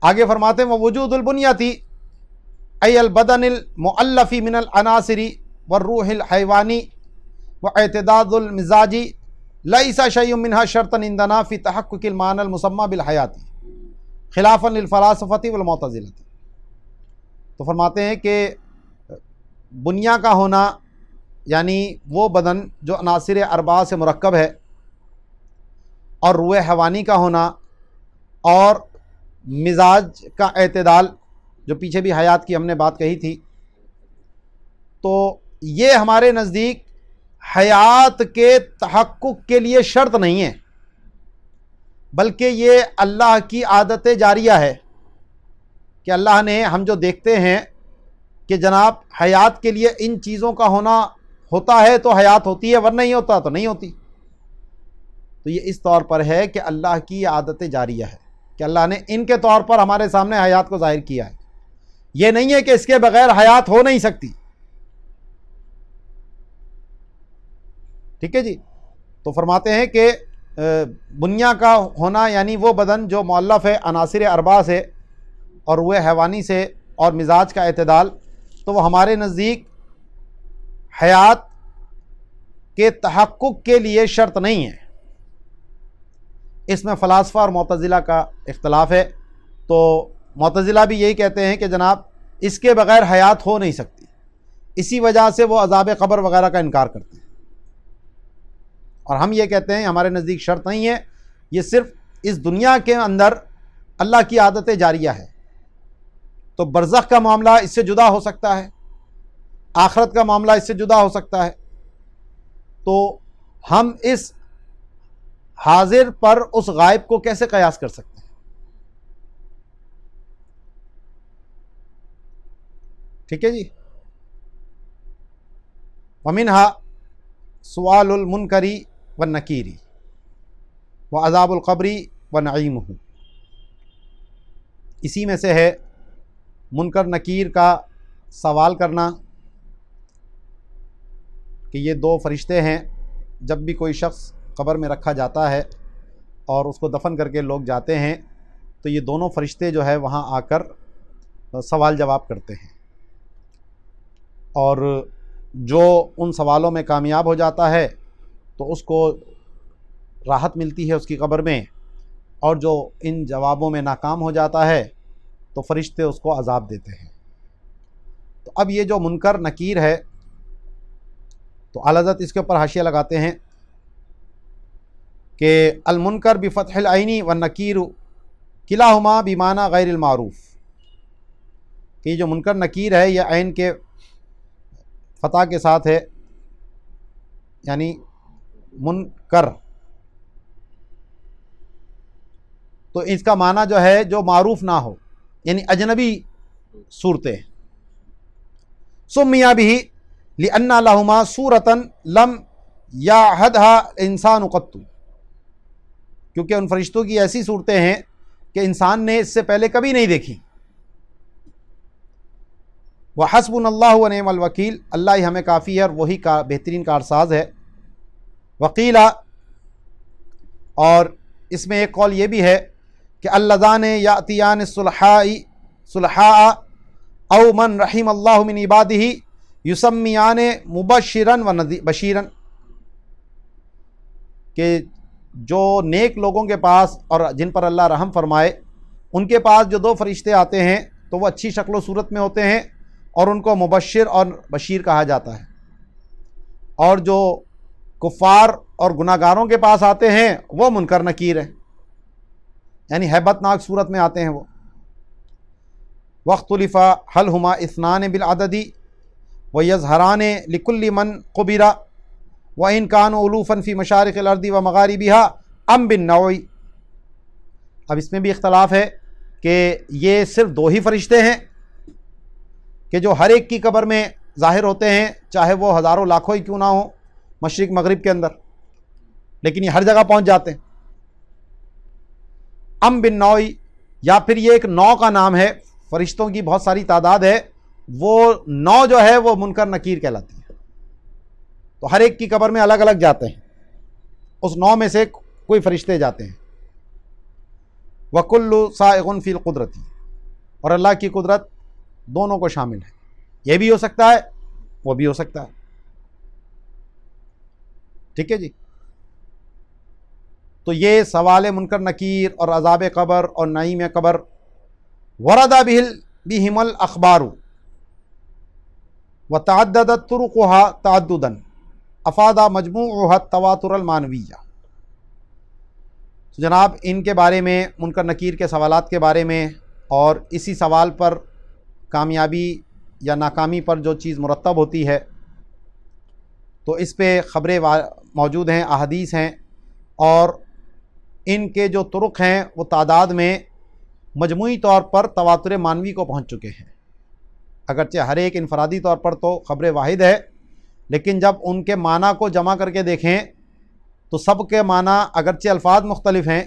آگے فرماتے ہیں ووجود البنیتی ای البدن المؤلف من العناصر والروح الحیوانی واعتداد المزاجی لیس شیء منها شرطا عندنا فی تحقق المعنى المسمى بالحیاتی خلافا للفلاسفة والمعتزلة. تو فرماتے ہیں کہ بنیا کا ہونا یعنی وہ بدن جو عناصر اربعہ سے مرکب ہے، اور روح حیوانی کا ہونا، اور مزاج کا اعتدال، جو پیچھے بھی حیات کی ہم نے بات کہی تھی، تو یہ ہمارے نزدیک حیات کے تحقق کے لیے شرط نہیں ہے، بلکہ یہ اللہ کی عادت جاریہ ہے کہ اللہ نے ہم جو دیکھتے ہیں کہ جناب حیات کے لیے ان چیزوں کا ہونا ہوتا ہے تو حیات ہوتی ہے، ورنہ نہیں ہوتا تو نہیں ہوتی. تو یہ اس طور پر ہے کہ اللہ کی عادت جاریہ ہے کہ اللہ نے ان کے طور پر ہمارے سامنے حیات کو ظاہر کیا ہے. یہ نہیں ہے کہ اس کے بغیر حیات ہو نہیں سکتی. ٹھیک ہے جی. تو فرماتے ہیں کہ بنیا کا ہونا یعنی وہ بدن جو مؤلف ہے عناصر اربعہ سے اور روح حیوانی سے اور مزاج کا اعتدال، تو وہ ہمارے نزدیک حیات کے تحقق کے لیے شرط نہیں ہے. اس میں فلاسفہ اور معتزلہ کا اختلاف ہے. تو معتزلہ بھی یہی کہتے ہیں کہ جناب اس کے بغیر حیات ہو نہیں سکتی، اسی وجہ سے وہ عذاب قبر وغیرہ کا انکار کرتے ہیں. اور ہم یہ کہتے ہیں ہمارے نزدیک شرط نہیں ہے، یہ صرف اس دنیا کے اندر اللہ کی عادت جاریہ ہے. تو برزخ کا معاملہ اس سے جدا ہو سکتا ہے، آخرت کا معاملہ اس سے جدا ہو سکتا ہے. تو ہم اس حاضر پر اس غائب کو کیسے قیاس کر سکتے ہیں؟ ٹھیک ہے جی. وَمِنْهَا سُؤَالُ الْمُنْكَرِ وَالنَّكِيرِ وَعَذَابُ الْقَبْرِ وَنَعِيمُهُ. اسی میں سے ہے منکر نکیر کا سوال کرنا کہ یہ دو فرشتے ہیں، جب بھی کوئی شخص قبر میں رکھا جاتا ہے اور اس کو دفن کر کے لوگ جاتے ہیں تو یہ دونوں فرشتے جو ہے وہاں آ کر سوال جواب کرتے ہیں، اور جو ان سوالوں میں کامیاب ہو جاتا ہے تو اس کو راحت ملتی ہے اس کی قبر میں، اور جو ان جوابوں میں ناکام ہو جاتا ہے تو فرشتے اس کو عذاب دیتے ہیں. تو اب یہ جو منکر نکیر ہے تو اعلیٰ حضرت اس کے اوپر حاشیہ لگاتے ہیں کہ المنکر بفتح العین والنکیر کلاہما بمعنی غیر المعروف، کہ یہ جو منکر نکیر ہے یہ عین کے فتح کے ساتھ ہے، یعنی منکر، تو اس کا معنی جو ہے جو معروف نہ ہو، یعنی اجنبی صورتیں. سمیہ بھی لأن لہما صورتا لم یعہدها انسان قط، کیونکہ ان فرشتوں کی ایسی صورتیں ہیں کہ انسان نے اس سے پہلے کبھی نہیں دیکھی. وحسبنا اللہ ونعم الوکیل، اللہ ہی ہمیں کافی ہے اور وہی بہترین کارساز ہے. وقیلا، اور اس میں ایک قول یہ بھی ہے کہ اللذان یاتیان الصلحاء او من رحم اللہ من عبادہ یسمیان مبشرا و بشیرا، کہ جو نیک لوگوں کے پاس اور جن پر اللہ رحم فرمائے ان کے پاس جو 2 فرشتے آتے ہیں تو وہ اچھی شکل و صورت میں ہوتے ہیں اور ان کو مبشر اور بشیر کہا جاتا ہے، اور جو کفار اور گناہ گاروں کے پاس آتے ہیں وہ منکر نکیر ہیں، یعنی ہیبت ناک صورت میں آتے ہیں وہ۔ واختلف هل هما اثنان بالعدد ويظهران لكل من قبر وإن كانوا ألوفا في مشارق الأرض ومغاربها أم بالنوع۔ اب اس میں بھی اختلاف ہے کہ یہ صرف 2 ہی فرشتے ہیں کہ جو ہر ایک کی قبر میں ظاہر ہوتے ہیں، چاہے وہ ہزاروں لاکھوں ہی کیوں نہ ہوں مشرق مغرب کے اندر، لیکن یہ ہر جگہ پہنچ جاتے ہیں۔ ام بالنوع، یا پھر یہ ایک نوع کا نام ہے، فرشتوں کی بہت ساری تعداد ہے، وہ نوع جو ہے وہ منکر نکیر کہلاتی ہے، تو ہر ایک کی قبر میں الگ الگ جاتے ہیں، اس نوع میں سے کوئی فرشتے جاتے ہیں۔ وَكُلُّ سَائِغٌ فِي الْقُدْرَةِ، اور اللہ کی قدرت دونوں کو شامل ہے، یہ بھی ہو سکتا ہے وہ بھی ہو سکتا ہے، ٹھیک ہے جی۔ تو یہ سوال منکر نکیر اور عذاب قبر اور نعیم قبر ورد بہم الاخبار وتعددت طرقها تعددا افاد مجموعها التواتر المعنویہ۔ تو جناب ان کے بارے میں، منکر نکیر کے سوالات کے بارے میں، اور اسی سوال پر کامیابی یا ناکامی پر جو چیز مرتب ہوتی ہے، تو اس پہ خبریں موجود ہیں، احادیث ہیں، اور ان کے جو طرق ہیں وہ تعداد میں مجموعی طور پر تواتر معنوی کو پہنچ چکے ہیں، اگرچہ ہر ایک انفرادی طور پر تو خبر واحد ہے، لیکن جب ان کے معنی کو جمع کر کے دیکھیں تو سب کے معنی اگرچہ الفاظ مختلف ہیں،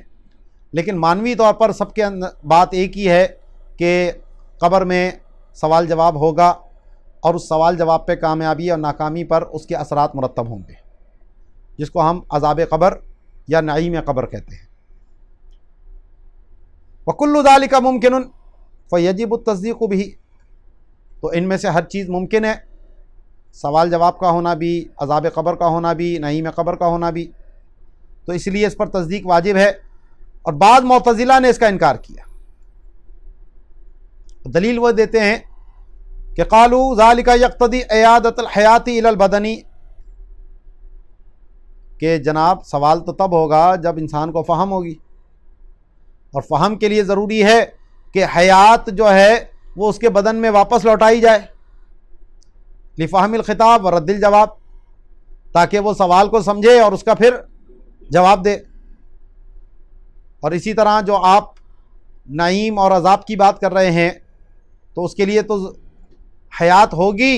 لیکن معنوی طور پر سب کے بات ایک ہی ہے کہ قبر میں سوال جواب ہوگا، اور اس سوال جواب پہ کامیابی اور ناکامی پر اس کے اثرات مرتب ہوں گے، جس کو ہم عذاب قبر یا نعیم قبر کہتے ہیں۔ وَكُلُّ ذَلِكَ مُمْكِنٌ فَيَجِبُ التَّصْدِيقُ بِهِ، تو ان میں سے ہر چیز ممکن ہے، سوال جواب کا ہونا بھی، عذاب قبر کا ہونا بھی، نعیم قبر کا ہونا بھی، تو اس لیے اس پر تصدیق واجب ہے۔ اور بعض معتزلہ نے اس کا انکار کیا، دلیل وہ دیتے ہیں کہ قالوا ذَلِكَ يَقْتَضِي إِعَادَةَ الْحَيَاةِ إِلَى الْبَدَنِ، کہ جناب سوال تو تب ہوگا جب انسان کو فہم ہوگی، اور فہم کے لیے ضروری ہے کہ حیات جو ہے وہ اس کے بدن میں واپس لوٹائی جائے، لفہم الخطاب و رد الجواب، تاکہ وہ سوال کو سمجھے اور اس کا پھر جواب دے۔ اور اسی طرح جو آپ نعیم اور عذاب کی بات کر رہے ہیں، تو اس کے لیے تو حیات ہوگی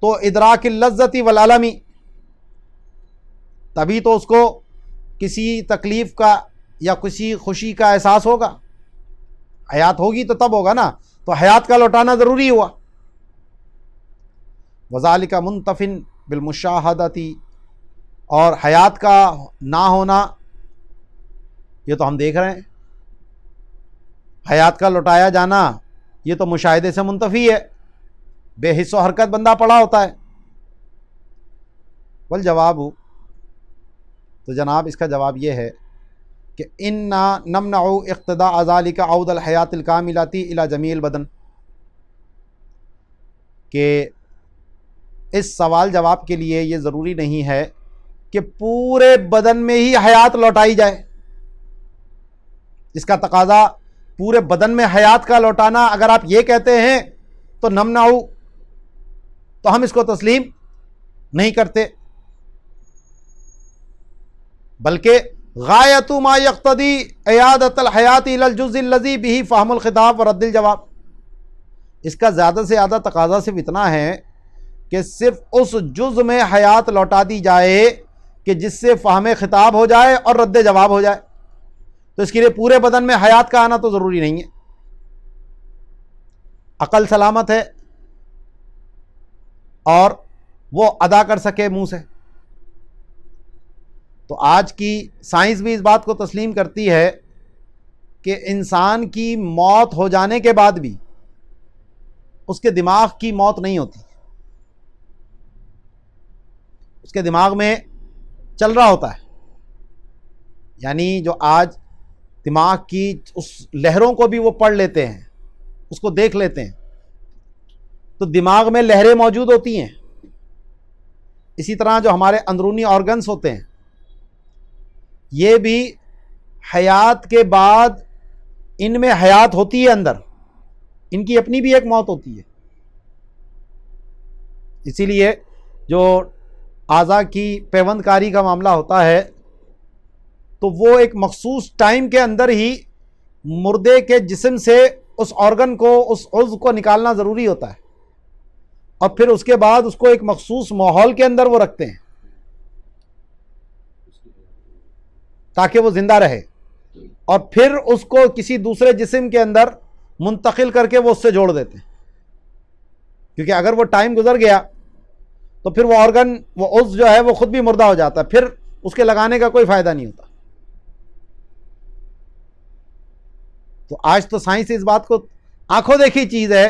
تو ادراک اللذت والالم، تبھی تو اس کو کسی تکلیف کا یا کسی خوشی کا احساس ہوگا، حیات ہوگی تو تب ہوگا نا، تو حیات کا لوٹانا ضروری ہوا۔ وذالک منتفن بالمشاہدتی، اور حیات کا نہ ہونا یہ تو ہم دیکھ رہے ہیں، حیات کا لوٹایا جانا یہ تو مشاہدے سے منتفی ہے، بے حس و حرکت بندہ پڑا ہوتا ہے۔ والجواب، تو جناب اس کا جواب یہ ہے کہ انا نمنع اقتداء ذلك عود الحیات الکاملۃ الی جمیع البدن، کہ اس سوال جواب کے لیے یہ ضروری نہیں ہے کہ پورے بدن میں ہی حیات لوٹائی جائے، اس کا تقاضا پورے بدن میں حیات کا لوٹانا اگر آپ یہ کہتے ہیں تو نمنع، تو ہم اس کو تسلیم نہیں کرتے، بلکہ غایت ما یقتضی اعادۃ الحیات الی الجزء الذی بہ فہم الخطاب و رد الجواب، اس کا زیادہ سے زیادہ تقاضا صرف اتنا ہے کہ صرف اس جز میں حیات لوٹا دی جائے کہ جس سے فہم خطاب ہو جائے اور رد جواب ہو جائے، تو اس کے لیے پورے بدن میں حیات کا آنا تو ضروری نہیں ہے، عقل سلامت ہے اور وہ ادا کر سکے منہ سے۔ تو آج کی سائنس بھی اس بات کو تسلیم کرتی ہے کہ انسان کی موت ہو جانے کے بعد بھی اس کے دماغ کی موت نہیں ہوتی، اس کے دماغ میں چل رہا ہوتا ہے، یعنی جو آج دماغ کی اس لہروں کو بھی وہ پڑھ لیتے ہیں، اس کو دیکھ لیتے ہیں، تو دماغ میں لہریں موجود ہوتی ہیں۔ اسی طرح جو ہمارے اندرونی آرگنز ہوتے ہیں، یہ بھی حیات کے بعد ان میں حیات ہوتی ہے، اندر ان کی اپنی بھی ایک موت ہوتی ہے۔ اسی لیے جو اعضاء کی پیوند کاری کا معاملہ ہوتا ہے تو وہ ایک مخصوص ٹائم کے اندر ہی مردے کے جسم سے اس آرگن کو، اس عضو کو نکالنا ضروری ہوتا ہے، اور پھر اس کے بعد اس کو ایک مخصوص ماحول کے اندر وہ رکھتے ہیں تاکہ وہ زندہ رہے، اور پھر اس کو کسی دوسرے جسم کے اندر منتقل کر کے وہ اس سے جوڑ دیتے ہیں، کیونکہ اگر وہ ٹائم گزر گیا تو پھر وہ آرگن، وہ عضو جو ہے وہ خود بھی مردہ ہو جاتا ہے، پھر اس کے لگانے کا کوئی فائدہ نہیں ہوتا۔ تو آج تو سائنس اس بات کو آنکھوں دیکھی چیز ہے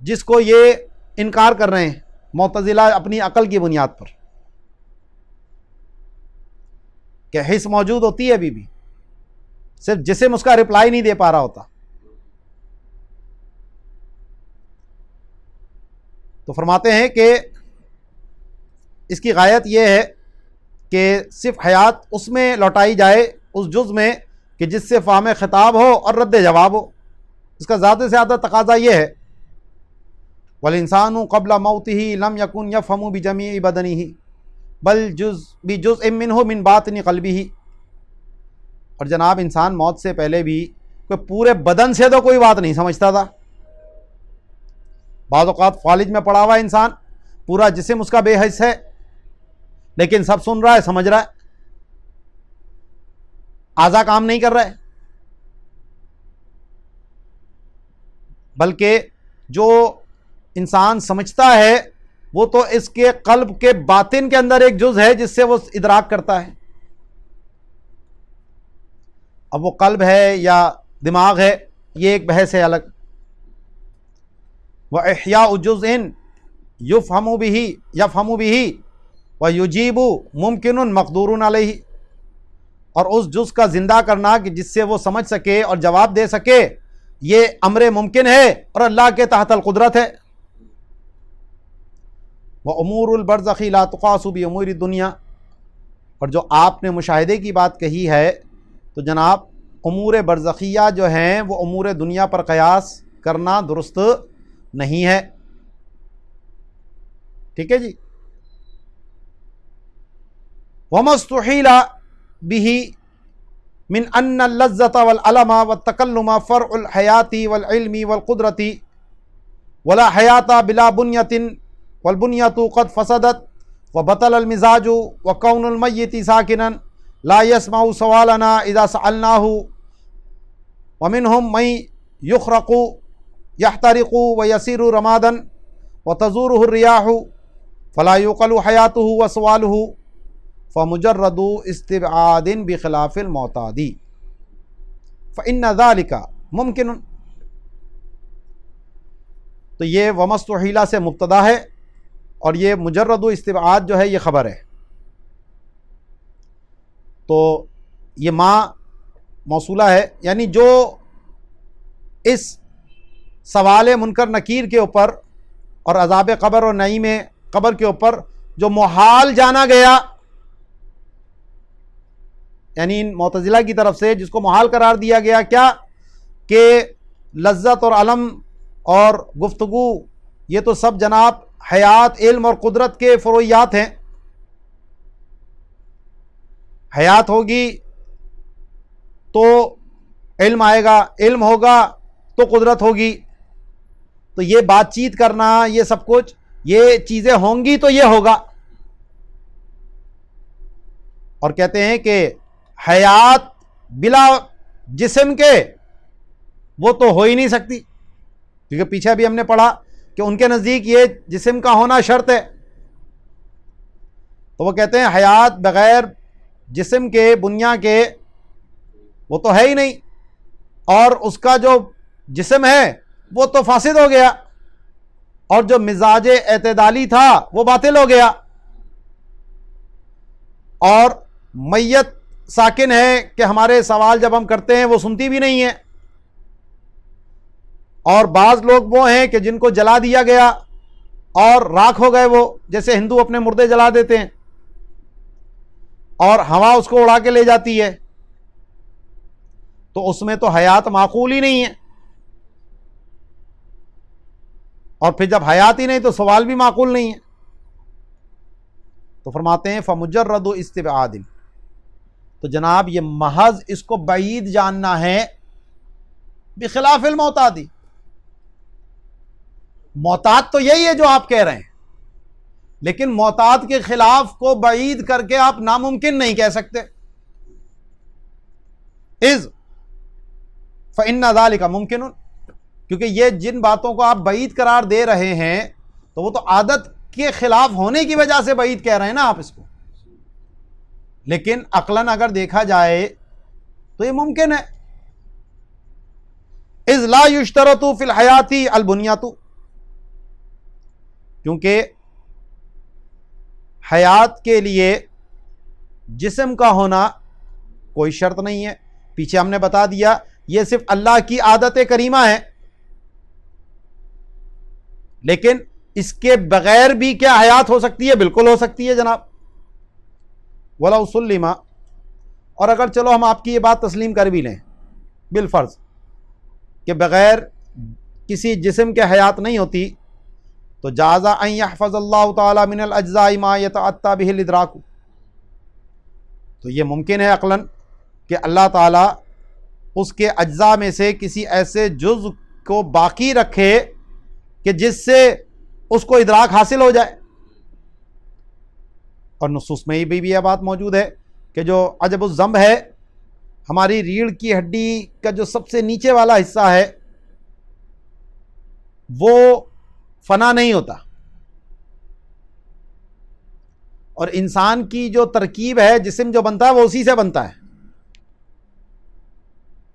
جس کو یہ انکار کر رہے ہیں معتزلہ اپنی عقل کی بنیاد پر، کہ حس موجود ہوتی ہے ابھی بھی، صرف جسم اس کا رپلائی نہیں دے پا رہا ہوتا۔ تو فرماتے ہیں کہ اس کی غایت یہ ہے کہ صرف حیات اس میں لوٹائی جائے، اس جز میں کہ جس سے فہم خطاب ہو اور رد جواب ہو۔ اس کا زیادہ سے زیادہ تقاضا یہ ہے وَالْإِنسَانُ قَبْلَ مَوْتِهِ لَمْ يَكُنْ يَفْهَمُ بِجَمِيعِ بَدَنِهِ بَلْ بِجُزْءٍ مِّنْهُ مِنْ بَاطِنِ قَلْبِهِ، اور جناب انسان موت سے پہلے بھی کوئی پورے بدن سے تو کوئی بات نہیں سمجھتا تھا۔ بعض اوقات فالج میں پڑا ہوا انسان، پورا جسم اس کا بے حس ہے، لیکن سب سن رہا ہے، سمجھ رہا ہے، اعضاء کام نہیں کر رہے، بلکہ جو انسان سمجھتا ہے وہ تو اس کے قلب کے باطن کے اندر ایک جز ہے جس سے وہ ادراک کرتا ہے۔ اب وہ قلب ہے یا دماغ ہے، یہ ایک بحث ہے الگ۔ وَإِحْيَاءُ جُزْءٍ يَفْهَمُ بِهِ وَيُجِيبُ مُمْكِنٌ مَقْدُورٌ عَلَيْهِ، اور اس جز کا زندہ کرنا کہ جس سے وہ سمجھ سکے اور جواب دے سکے، یہ امر ممکن ہے اور اللہ کے تحت القدرت ہے۔ وَأُمُورُ الْبَرْزَخِ لَا تُقَاسُ بِأُمُورِ الدُّنْيَا، اور جو آپ نے مشاہدے کی بات کہی ہے تو جناب امور برزخیہ جو ہیں وہ امور دنیا پر قیاس کرنا درست نہیں ہے۔ ٹھیک ہے جی۔ وَمَا اسْتُحِيلَ بِهِ من ان اللذة والألم والتكلم فرع الحياة والعلم والقدرة ولا حياة بلا بنية والبنية قد فسدت وبطل المزاج وكون الميت ساكنا لا يسمع سوالنا إذا سألناه ومنهم من يخرق يحترق ويسير رمادا وتزوره الرياح فلا يقل حياته وسواله فمجرد استبعاد بخلاف المعتاد فإن ذلك ممکن۔ تو یہ ومستحیلہ سے مبتدا ہے، اور یہ مجرد استبعاد جو ہے یہ خبر ہے۔ تو یہ ما موصولہ ہے، یعنی جو اس سوال منکر نکیر کے اوپر اور عذاب قبر اور نعیم قبر کے اوپر جو محال جانا گیا، یعنی معتزلہ کی طرف سے جس کو محال قرار دیا گیا، کیا کہ لذت اور علم اور گفتگو یہ تو سب جناب حیات، علم اور قدرت کے فروعیات ہیں۔ حیات ہوگی تو علم آئے گا، علم ہوگا تو قدرت ہوگی، تو یہ بات چیت کرنا، یہ سب کچھ، یہ چیزیں ہوں گی تو یہ ہوگا۔ اور کہتے ہیں کہ حیات بلا جسم کے وہ تو ہو ہی نہیں سکتی، کیونکہ پیچھے بھی ہم نے پڑھا کہ ان کے نزدیک یہ جسم کا ہونا شرط ہے۔ تو وہ کہتے ہیں حیات بغیر جسم کے، بنیا کے، وہ تو ہے ہی نہیں، اور اس کا جو جسم ہے وہ تو فاسد ہو گیا، اور جو مزاج اعتدالی تھا وہ باطل ہو گیا، اور میت ساکن ہے کہ ہمارے سوال جب ہم کرتے ہیں وہ سنتی بھی نہیں ہے، اور بعض لوگ وہ ہیں کہ جن کو جلا دیا گیا اور راکھ ہو گئے، وہ جیسے ہندو اپنے مردے جلا دیتے ہیں اور ہوا اس کو اڑا کے لے جاتی ہے، تو اس میں تو حیات معقول ہی نہیں ہے، اور پھر جب حیات ہی نہیں تو سوال بھی معقول نہیں ہے۔ تو فرماتے ہیں فمجرد استبعاد، تو جناب یہ محض اس کو بعید جاننا ہے، بخلاف المعتاد، معتاد تو یہی ہے جو آپ کہہ رہے ہیں، لیکن معتاد کے خلاف کو بعید کر کے آپ ناممکن نہیں کہہ سکتے۔ اذ فإن ذلك ممکن، کیونکہ یہ جن باتوں کو آپ بعید قرار دے رہے ہیں تو وہ تو عادت کے خلاف ہونے کی وجہ سے بعید کہہ رہے ہیں نا آپ اس کو، لیکن عقلاً اگر دیکھا جائے تو یہ ممکن ہے۔ اذ لا یشترط فی الحیات البنیۃ، کیونکہ حیات کے لیے جسم کا ہونا کوئی شرط نہیں ہے، پیچھے ہم نے بتا دیا یہ صرف اللہ کی عادت کریمہ ہے، لیکن اس کے بغیر بھی کیا حیات ہو سکتی ہے؟ بالکل ہو سکتی ہے جناب۔ وَلَوْ سُلِّمَ، اور اگر چلو ہم آپ کی یہ بات تسلیم کر بھی لیں بالفرض کہ بغیر کسی جسم کے حیات نہیں ہوتی، تو جاز ان یحفظ اللہ تعالی من الاجزاء ما یتعطی بہ الادراک، تو یہ ممکن ہے عقلاً کہ اللہ تعالی اس کے اجزاء میں سے کسی ایسے جز کو باقی رکھے کہ جس سے اس کو ادراک حاصل ہو جائے، اور نصوص میں بھی یہ بات موجود ہے کہ جو عجب الذنب ہے، ہماری ریڑھ کی ہڈی کا جو سب سے نیچے والا حصہ ہے وہ فنا نہیں ہوتا، اور انسان کی جو ترکیب ہے، جسم جو بنتا ہے وہ اسی سے بنتا ہے۔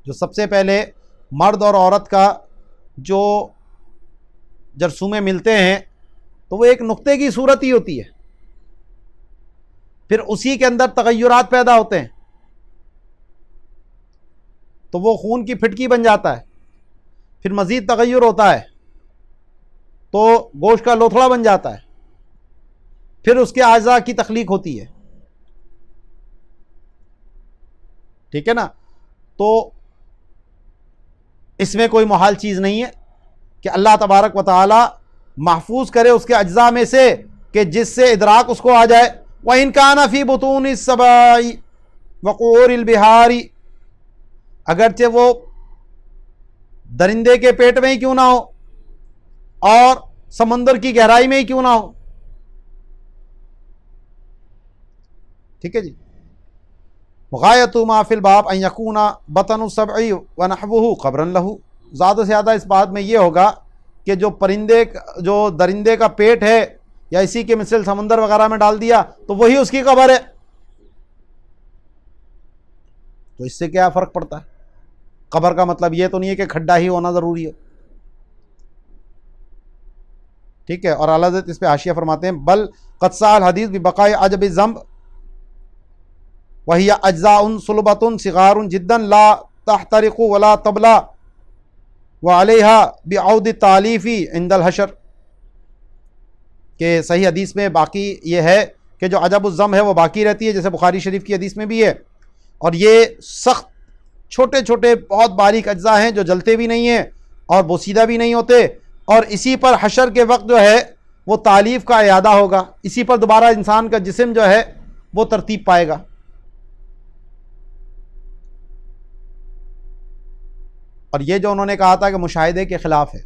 جو سب سے پہلے مرد اور عورت کا جو جرثومے ملتے ہیں تو وہ ایک نقطے کی صورت ہی ہوتی ہے، پھر اسی کے اندر تغیرات پیدا ہوتے ہیں تو وہ خون کی پھٹکی بن جاتا ہے، پھر مزید تغیر ہوتا ہے تو گوشت کا لوتھڑا بن جاتا ہے، پھر اس کے اعضاء کی تخلیق ہوتی ہے، ٹھیک ہے نا۔ تو اس میں کوئی محال چیز نہیں ہے کہ اللہ تبارک و تعالی محفوظ کرے اس کے اجزاء میں سے کہ جس سے ادراک اس کو آ جائے۔ وَإِن كَانَ فِي بُطُونِ السَّبَاعِ وَقُعُورِ الْبِحَارِ، اگرچہ وہ درندے کے پیٹ میں ہی کیوں نہ ہو اور سمندر کی گہرائی میں ہی کیوں نہ ہو، ٹھیک ہے جی۔ غایۃ ما فی الباب ان یکون بطن السبع ونحوہ قبرا لہ، زیادہ سے زیادہ اس بات میں یہ ہوگا کہ جو درندے کا پیٹ ہے یا اسی کے مثل سمندر وغیرہ میں ڈال دیا تو وہی اس کی قبر ہے، تو اس سے کیا فرق پڑتا ہے؟ قبر کا مطلب یہ تو نہیں ہے کہ کھڈا ہی ہونا ضروری ہے، ٹھیک ہے۔ اور اعلیٰ حضرت اس پہ حاشیہ فرماتے ہیں بل قد صح الحدیث ببقاء عجب الذنب وہی اجزاء صلبۃ صغار جدا لا تحترق ولا تبلا وعلیہا بعود التالیف عند الحشر، کہ صحیح حدیث میں باقی یہ ہے کہ جو عجب الذنب ہے وہ باقی رہتی ہے، جیسے بخاری شریف کی حدیث میں بھی ہے، اور یہ سخت چھوٹے چھوٹے بہت باریک اجزاء ہیں جو جلتے بھی نہیں ہیں اور بوسیدہ بھی نہیں ہوتے، اور اسی پر حشر کے وقت جو ہے وہ تالیف کا اعادہ ہوگا، اسی پر دوبارہ انسان کا جسم جو ہے وہ ترتیب پائے گا۔ اور یہ جو انہوں نے کہا تھا کہ مشاہدے کے خلاف ہے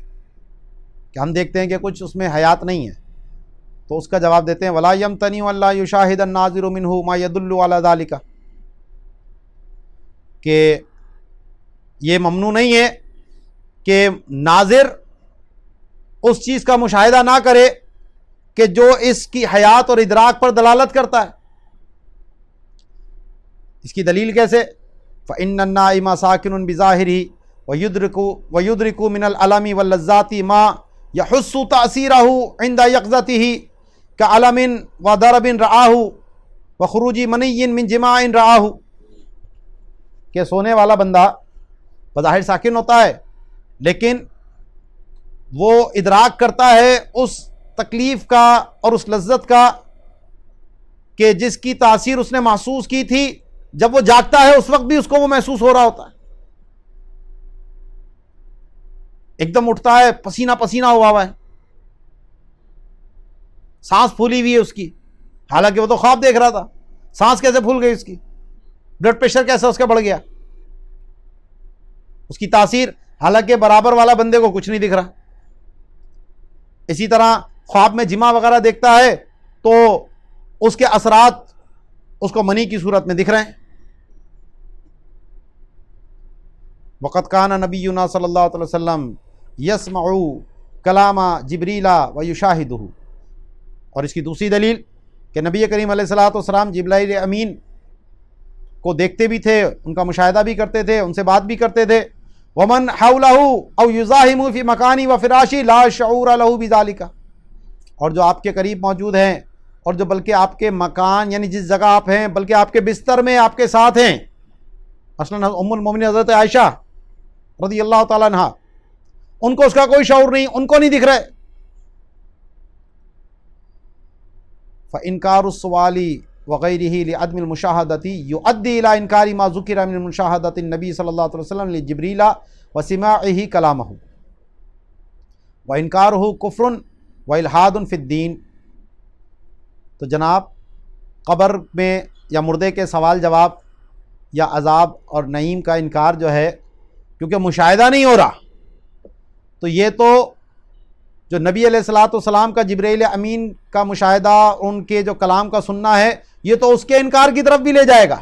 کہ ہم دیکھتے ہیں کہ کچھ اس میں حیات نہیں ہے، تو اس کا جواب دیتے ہیں وَلَا يَمْتَنِعُ أَلَّا يُشَاهِدَ النَّاظِرُ مِنْهُ مَا يَدُلُّ عَلَى ذَلِكَ، کہ یہ ممنوع نہیں ہے کہ ناظر اس چیز کا مشاہدہ نہ کرے کہ جو اس کی حیات اور ادراک پر دلالت کرتا ہے۔ اس کی دلیل کیسے؟ فَإِنَّ النَّائِمَ سَاكِنٌ بِظَاهِرِهِ وَيُدْرِكُ مِنَ الْأَلَمِ وَاللَّذَّاتِ مَا يَحُسُّ تَأْثِيرَهُ عِنْدَ يَقْظَتِهِ كَعَلَمٍ وَضَرَبٍ رَآهُ وَخُرُوجِ مَنِيٍّ مِنْ جِمَاعٍ رَآهُ، کہ سونے والا بندہ بظاہر ساکن ہوتا ہے، لیکن وہ ادراک کرتا ہے اس تکلیف کا اور اس لذت کا کہ جس کی تاثیر اس نے محسوس کی تھی، جب وہ جاگتا ہے اس وقت بھی اس کو وہ محسوس ہو رہا ہوتا ہے. ایک دم اٹھتا ہے پسینہ پسینہ ہوا ہے، سانس پھولی ہوئی ہے اس کی، حالانکہ وہ تو خواب دیکھ رہا تھا. سانس کیسے پھول گئی اس کی؟ بلڈ پریشر کیسے اس کا بڑھ گیا؟ اس کی تاثیر، حالانکہ برابر والا بندے کو کچھ نہیں دکھ رہا. اسی طرح خواب میں جمع وغیرہ دیکھتا ہے تو اس کے اثرات اس کو منی کی صورت میں دکھ رہے ہیں. وقت کان نبینا صلی اللہ علیہ وسلم یسمع کلام جبریل و یشاہدہ. اور اس کی دوسری دلیل کہ نبی کریم علیہ الصلوۃ والسلام جبرائیل امین کو دیکھتے بھی تھے، ان کا مشاہدہ بھی کرتے تھے، ان سے بات بھی کرتے تھے. ومن حولہ او یزاحم فی مکانی و فراشی لا شعور لہ بذالک. اور جو آپ کے قریب موجود ہیں اور جو بلکہ آپ کے مکان یعنی جس جگہ آپ ہیں بلکہ آپ کے بستر میں آپ کے ساتھ ہیں. اصلاً ام المومنین حضرت عائشہ رضی اللہ تعالیٰ عنہ، ان کو اس کا کوئی شعور نہیں، ان کو نہیں دکھ رہے. فإنکار السؤال وغیرہ لعدم المشاہدۃ یؤدی الی انکار ما ذکر من مشاہدۃ النبی صلی اللہ علیہ وسلم لجبریل وسماعہ کلامہ وانکارہ کفر والحاد فی الدین. تو جناب قبر میں یا مردے کے سوال جواب یا عذاب اور نعیم کا انکار جو ہے، کیونکہ مشاہدہ نہیں ہو رہا، تو یہ تو جو نبی علیہ الصلوۃ والسلام کا جبرائیل امین کا مشاہدہ، ان کے جو کلام کا سننا ہے، یہ تو اس کے انکار کی طرف بھی لے جائے گا،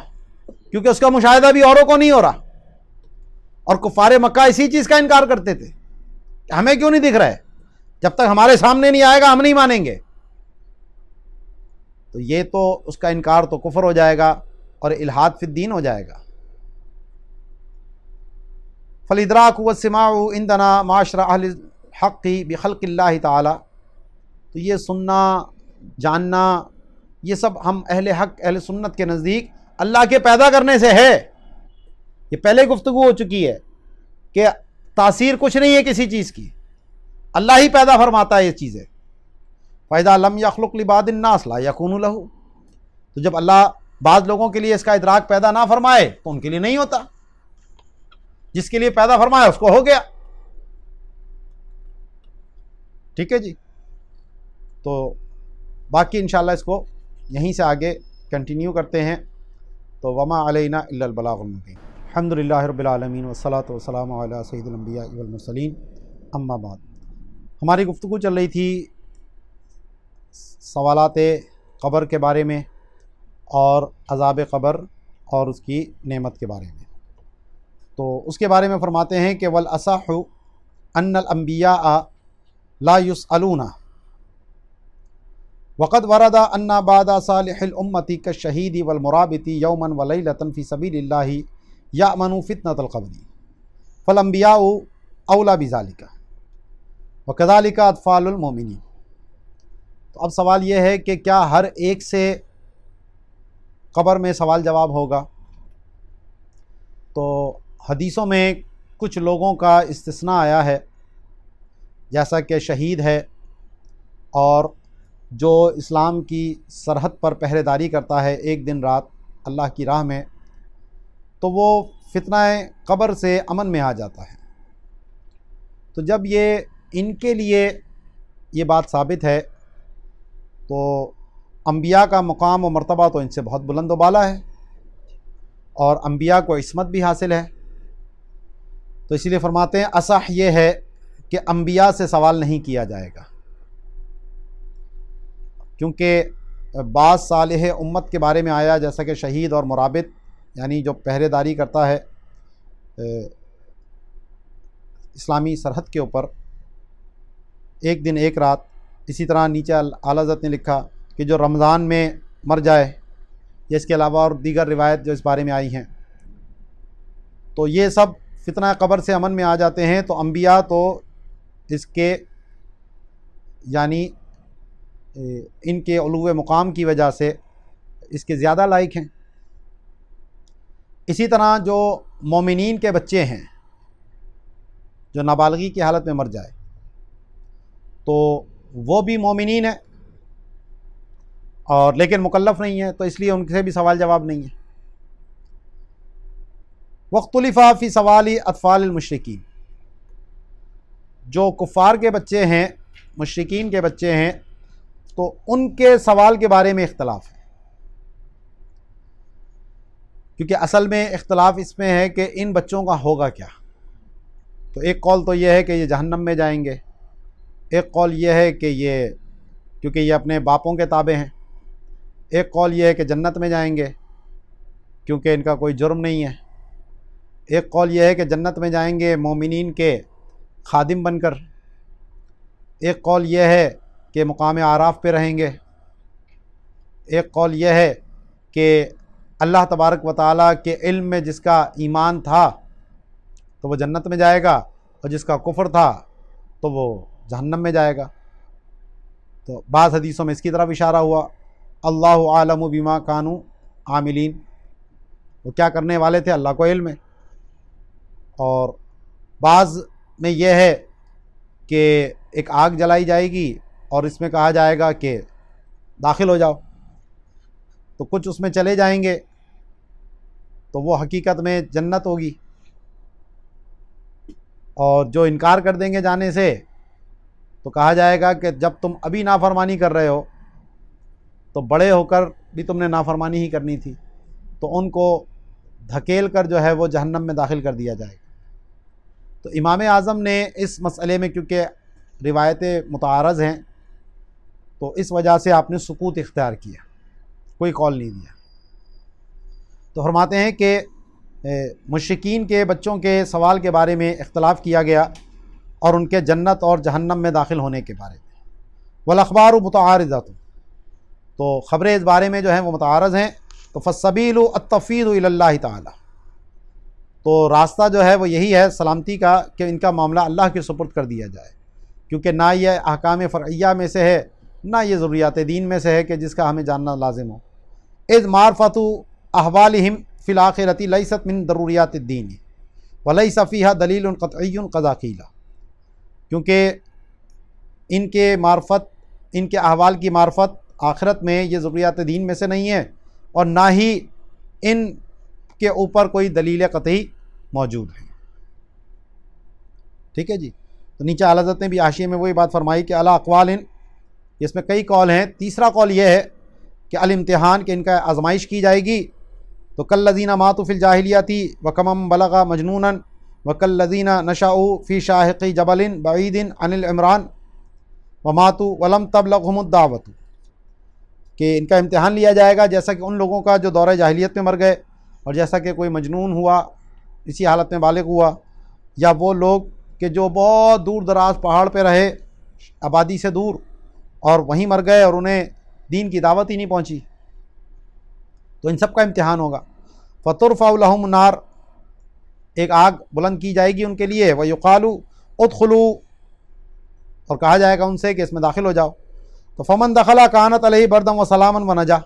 کیونکہ اس کا مشاہدہ بھی اوروں کو نہیں ہو رہا. اور کفار مکہ اسی چیز کا انکار کرتے تھے کہ ہمیں کیوں نہیں دکھ رہا ہے، جب تک ہمارے سامنے نہیں آئے گا ہم نہیں مانیں گے. تو یہ تو اس کا انکار تو کفر ہو جائے گا اور الحاد فی الدین ہو جائے گا. فالادراک والسماع عندنا معاشر اہل الحق بخلق اللہ تعالی. تو یہ سننا جاننا یہ سب ہم اہل حق اہل سنت کے نزدیک اللہ کے پیدا کرنے سے ہے. یہ پہلے گفتگو ہو چکی ہے کہ تاثیر کچھ نہیں ہے کسی چیز کی، اللہ ہی پیدا فرماتا ہے یہ چیزیں. فَإِذَا لَمْ يَخْلُقْ لِبَعْضِ النَّاسِ لَا يَكُونُ لَهُ. تو جب اللہ بعض لوگوں کے لیے اس کا ادراک پیدا نہ فرمائے تو ان کے لیے نہیں ہوتا، جس کے لیے پیدا فرمایا اس کو ہو گیا. ٹھیک ہے جی. تو باقی انشاءاللہ اس کو یہیں سے آگے کنٹینیو کرتے ہیں. تو وما علینا الا البلاغ المبین. الحمدللہ رب العالمین والصلاۃ والسلام علی سید الانبیاء والمرسلین. اما بعد، ہماری گفتگو چل رہی تھی سوالات قبر کے بارے میں اور عذاب قبر اور اس کی نعمت کے بارے میں. تو اس کے بارے میں فرماتے ہیں کہ والاصح ان الانبیاء لا يسألون وقد ورد ان بعد صالح الامت كالشہید والمرابط یوما ولیلۃ فی سبیل اللہ یأمن فتنة القبر فالانبیاء اولی بذلک وکذلک اطفال المؤمنین. تو اب سوال یہ ہے کہ کیا ہر ایک سے قبر میں سوال جواب ہوگا؟ تو حدیثوں میں کچھ لوگوں کا استثناء آیا ہے، جیسا کہ شہید ہے اور جو اسلام کی سرحد پر پہرے داری کرتا ہے ایک دن رات اللہ کی راہ میں، تو وہ فتنہ قبر سے امن میں آ جاتا ہے. تو جب یہ ان کے لیے یہ بات ثابت ہے تو انبیاء کا مقام و مرتبہ تو ان سے بہت بلند و بالا ہے اور انبیاء کو عصمت بھی حاصل ہے. تو اسی لیے فرماتے ہیں اصح یہ ہے کہ انبیاء سے سوال نہیں کیا جائے گا، کیونکہ بعض صالح امت کے بارے میں آیا جیسا کہ شہید اور مرابط یعنی جو پہرے داری کرتا ہے اسلامی سرحد کے اوپر ایک دن ایک رات. اسی طرح نیچے اعلیٰ حضرت نے لکھا کہ جو رمضان میں مر جائے، یا اس کے علاوہ اور دیگر روایت جو اس بارے میں آئی ہیں، تو یہ سب فتنہ قبر سے امن میں آ جاتے ہیں. تو انبیاء تو اس کے یعنی ان کے علو مقام کی وجہ سے اس کے زیادہ لائق ہیں. اسی طرح جو مومنین کے بچے ہیں جو نابالغی کی حالت میں مر جائے تو وہ بھی مومنین ہیں اور لیکن مکلف نہیں ہے، تو اس لیے ان سے بھی سوال جواب نہیں ہے۔ واختلف فی سوال اطفال المشرکین، جو کفار کے بچے ہیں، مشرکین کے بچے ہیں، تو ان کے سوال کے بارے میں اختلاف ہے، کیونکہ اصل میں اختلاف اس میں ہے کہ ان بچوں کا ہوگا کیا۔ تو ایک قول تو یہ ہے کہ یہ جہنم میں جائیں گے، ایک قول یہ ہے کہ یہ کیونکہ یہ اپنے باپوں کے تابع ہیں، ایک قول یہ ہے کہ جنت میں جائیں گے کیونکہ ان کا کوئی جرم نہیں ہے، ایک قول یہ ہے کہ جنت میں جائیں گے مومنین کے خادم بن کر، ایک قول یہ ہے کہ مقام اعراف پہ رہیں گے، ایک قول یہ ہے کہ اللہ تبارک و تعالیٰ کے علم میں جس کا ایمان تھا تو وہ جنت میں جائے گا، اور جس کا کفر تھا تو وہ جہنم میں جائے گا۔ تو بعض حدیثوں میں اس کی طرف اشارہ ہوا، اللہ عالم بما کانوا عاملین، وہ کیا کرنے والے تھے اللہ کو علم ہے۔ اور بعض میں یہ ہے کہ ایک آگ جلائی جائے گی اور اس میں کہا جائے گا کہ داخل ہو جاؤ، تو کچھ اس میں چلے جائیں گے تو وہ حقیقت میں جنت ہوگی، اور جو انکار کر دیں گے جانے سے تو کہا جائے گا کہ جب تم ابھی نافرمانی کر رہے ہو تو بڑے ہو کر بھی تم نے نافرمانی ہی کرنی تھی، تو ان کو دھکیل کر جو ہے وہ جہنم میں داخل کر دیا جائے گا۔ تو امام اعظم نے اس مسئلے میں کیونکہ روایتیں متعارض ہیں تو اس وجہ سے آپ نے سکوت اختیار کیا، کوئی قول نہیں دیا۔ تو فرماتے ہیں کہ مشرکین کے بچوں کے سوال کے بارے میں اختلاف کیا گیا اور ان کے جنت اور جہنم میں داخل ہونے کے بارے میں۔ والاخبار متعارضۃ، تو خبریں اس بارے میں جو ہیں وہ متعارض ہیں۔ تو فالسبیل التفویض الی اللہ تعالی، تو راستہ جو ہے وہ یہی ہے سلامتی کا کہ ان کا معاملہ اللہ کے سپرد کر دیا جائے، کیونکہ نہ یہ احکام فرعیہ میں سے ہے نہ یہ ضروریات دین میں سے ہے کہ جس کا ہمیں جاننا لازم ہو۔ اذ معرفت احوالہم فی الآخرۃ لیست من ضروریات الدین ولیس فیہا دلیل قطعی قضا قیل، کیونکہ ان کے معرفت، ان کے احوال کی معرفت آخرت میں یہ ضروریات دین میں سے نہیں ہے، اور نہ ہی ان کے اوپر کوئی دلیل قطعی موجود ہے۔ ٹھیک ہے جی۔ تو نیچے اعلیٰ حضرت نے بھی حاشیے میں وہی بات فرمائی کہ اعلیٰ اقوال، اس میں کئی قول ہیں۔ تیسرا قول یہ ہے کہ الامتحان، کہ ان کا آزمائش کی جائے گی۔ تو کالذین ماتوا فی الجاہلیۃ وکمن بلغ مجنونا وکالذین نشأوا فی شاہق جبل بعید عن العمران وماتوا ولم تبلغهم الدعوۃ، کہ ان کا امتحان لیا جائے گا جیسا کہ ان لوگوں کا جو دور جاہلیت میں مر گئے، اور جیسا کہ کوئی مجنون ہوا اسی حالت میں بالغ ہوا، یا وہ لوگ کہ جو بہت دور دراز پہاڑ پہ رہے آبادی سے دور اور وہیں مر گئے اور انہیں دین کی دعوت ہی نہیں پہنچی، تو ان سب کا امتحان ہوگا۔ فَتُرْفَعُ لَهُمُ النَّارُ، ایک آگ بلند کی جائے گی ان کے لیے، وَيُقَالُ ادْخُلُوا، اور کہا جائے گا ان سے کہ اس میں داخل ہو جاؤ۔ تو فمن دخلا کانت علیہ بردم و سلامن و نجا،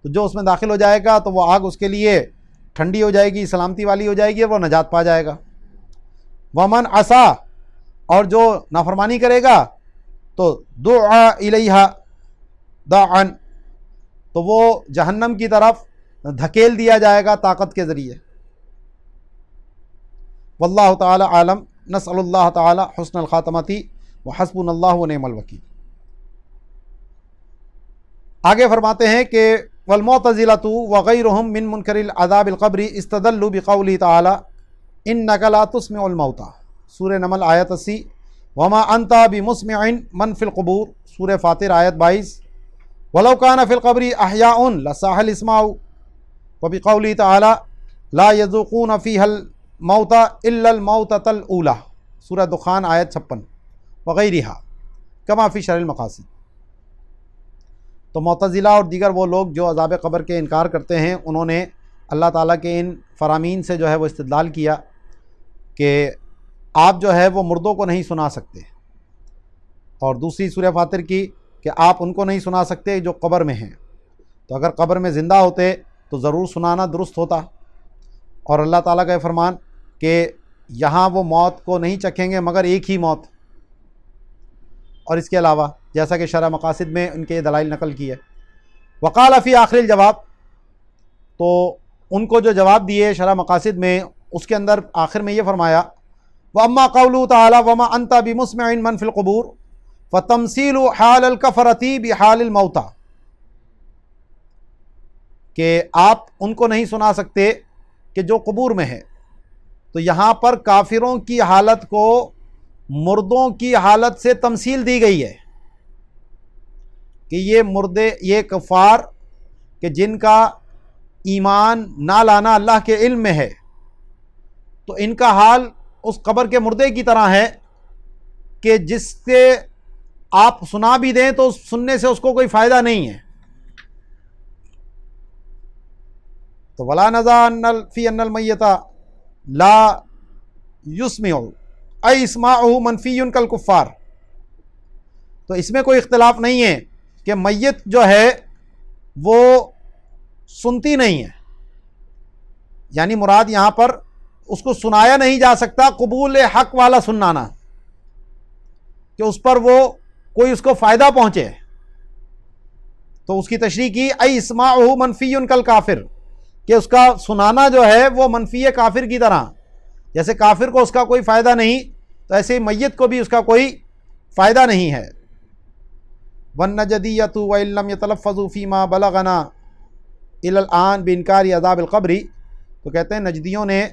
تو جو اس میں داخل ہو جائے گا تو وہ آگ اس کے لیے ٹھنڈی ہو جائے گی، سلامتی والی ہو جائے گی، اور وہ نجات پا جائے گا۔ ومن عصا، اور جو نافرمانی کرے گا تو دعا الیہا دعن، تو وہ جہنم کی طرف دھکیل دیا جائے گا طاقت کے ذریعے۔ واللہ تعالی عالم، نسأل اللہ تعالی حسن الخاتمۃ وحسبنا اللہ ونعم الوکیل۔ آگے فرماتے ہیں کہ والمعتزلۃ وغیرہم من منکر العذاب القبر استدلوا بقولہ تعالی انک لا تسمع الموتى، سورہ نمل آیت 80، وما انت بمسمع من فی القبور، سورہ فاطر آیت 22، ولو کان فی القبر احیاء لصاح الاسماع، وبقولہ تعالی لا یذوقون فیہا الموت الا الموتۃ الاولی، سورہ دخان آیت 56 وغیرہ کما فی شرح المقاصد۔ تو معتزلہ اور دیگر وہ لوگ جو عذاب قبر کے انکار کرتے ہیں، انہوں نے اللہ تعالیٰ کے ان فرامین سے جو ہے وہ استدلال کیا کہ آپ جو ہے وہ مردوں کو نہیں سنا سکتے، اور دوسری سورہ فاطر کی کہ آپ ان کو نہیں سنا سکتے جو قبر میں ہیں، تو اگر قبر میں زندہ ہوتے تو ضرور سنانا درست ہوتا۔ اور اللہ تعالیٰ کا یہ فرمان کہ یہاں وہ موت کو نہیں چکھیں گے مگر ایک ہی موت. اور اس کے علاوہ جیسا کہ شرح مقاصد میں ان کے یہ دلائل نقل کی ہے. وقال فی آخر الجواب، تو ان کو جو جواب دیے شرح مقاصد میں اس کے اندر آخر میں یہ فرمایا وَأَمَّا قَوْلُهُ تَعَالَى وَمَا أَنْتَ بِمُسْمِعٍ مَنْ فِي الْقُبُورِ فَتَمْثِيلُ حَالِ الْكَفَرَةِ بِحَالِ الْمَوْتَى، کہ آپ ان کو نہیں سنا سکتے کہ جو قبور میں ہے. تو یہاں پر کافروں کی حالت کو مردوں کی حالت سے تمثیل دی گئی ہے کہ یہ مردے، یہ کفار کہ جن کا ایمان نہ لانا اللہ کے علم میں ہے، تو ان کا حال اس قبر کے مردے کی طرح ہے کہ جس سے آپ سنا بھی دیں تو سننے سے اس کو کوئی فائدہ نہیں ہے. تو ولا نزا فی ان المیت لا یسمع ای اسماعہ منفی کالکفار، تو اس میں کوئی اختلاف نہیں ہے کہ میت جو ہے وہ سنتی نہیں ہے، یعنی مراد یہاں پر اس کو سنایا نہیں جا سکتا قبول حق والا سنانا کہ اس پر وہ کوئی اس کو فائدہ پہنچے. تو اس کی تشریح کی ای اسماعہ منفی کالکافر، کہ اس کا سنانا جو ہے وہ منفی کافر کی طرح، جیسے کافر کو اس کا کوئی فائدہ نہیں تو ایسے ہی میت کو بھی اس کا کوئی فائدہ نہیں ہے. وَالنَّجَدِيَّةُ وَإِن لَّمْ يَتَلَفَّظُوا فِي مَا بَلَغَنَا إِلَى الْآن بِإِنكَارِ عَذَابِ الْقَبْرِ، تو کہتے ہیں نجدیوں نے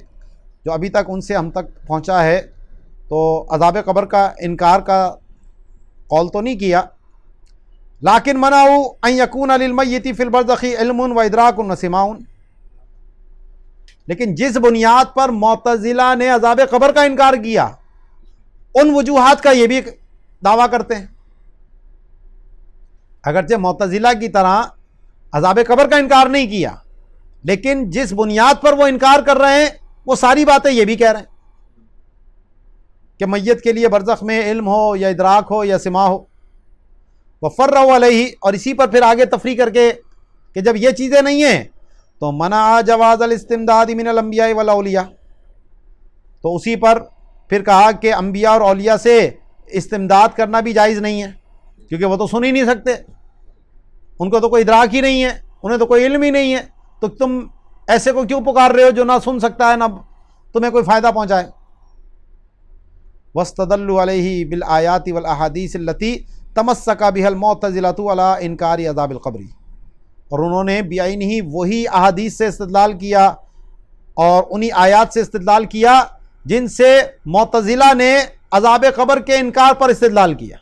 جو ابھی تک ان سے ہم تک پہنچا ہے تو عذاب قبر کا انکار کا قول تو نہیں کیا، لیکن منعوا ان یکون للمیت فی البرزخ علم و ادراک و سماع، لیکن جس بنیاد پر معتزلہ نے عذاب قبر کا انکار کیا ان وجوہات کا یہ بھی دعویٰ کرتے ہیں. اگرچہ معتزلہ کی طرح عذاب قبر کا انکار نہیں کیا، لیکن جس بنیاد پر وہ انکار کر رہے ہیں وہ ساری باتیں یہ بھی کہہ رہے ہیں کہ میت کے لیے برزخ میں علم ہو یا ادراک ہو یا سماع ہو. وفرعوا علیہ، اور اسی پر پھر آگے تفریع کر کے کہ جب یہ چیزیں نہیں ہیں تو منع جواز الاستمداد من الانبیاء والاولیاء، تو اسی پر پھر کہا کہ انبیاء اور اولیاء سے استمداد کرنا بھی جائز نہیں ہے، کیونکہ وہ تو سن ہی نہیں سکتے، ان کو تو کوئی ادراک ہی نہیں ہے، انہیں تو کوئی علم ہی نہیں ہے، تو تم ایسے کو کیوں پکار رہے ہو جو نہ سن سکتا ہے نہ تمہیں کوئی فائدہ پہنچائے. واستدلوا علیہ بالآیات والاحادیث التی تمسک بها المعتزلۃ علی انکار عذاب القبر، اور انہوں نے بعینہ وہی احادیث سے استدلال کیا اور انہی آیات سے استدلال کیا جن سے معتزلہ نے عذاب قبر کے انکار پر استدلال کیا.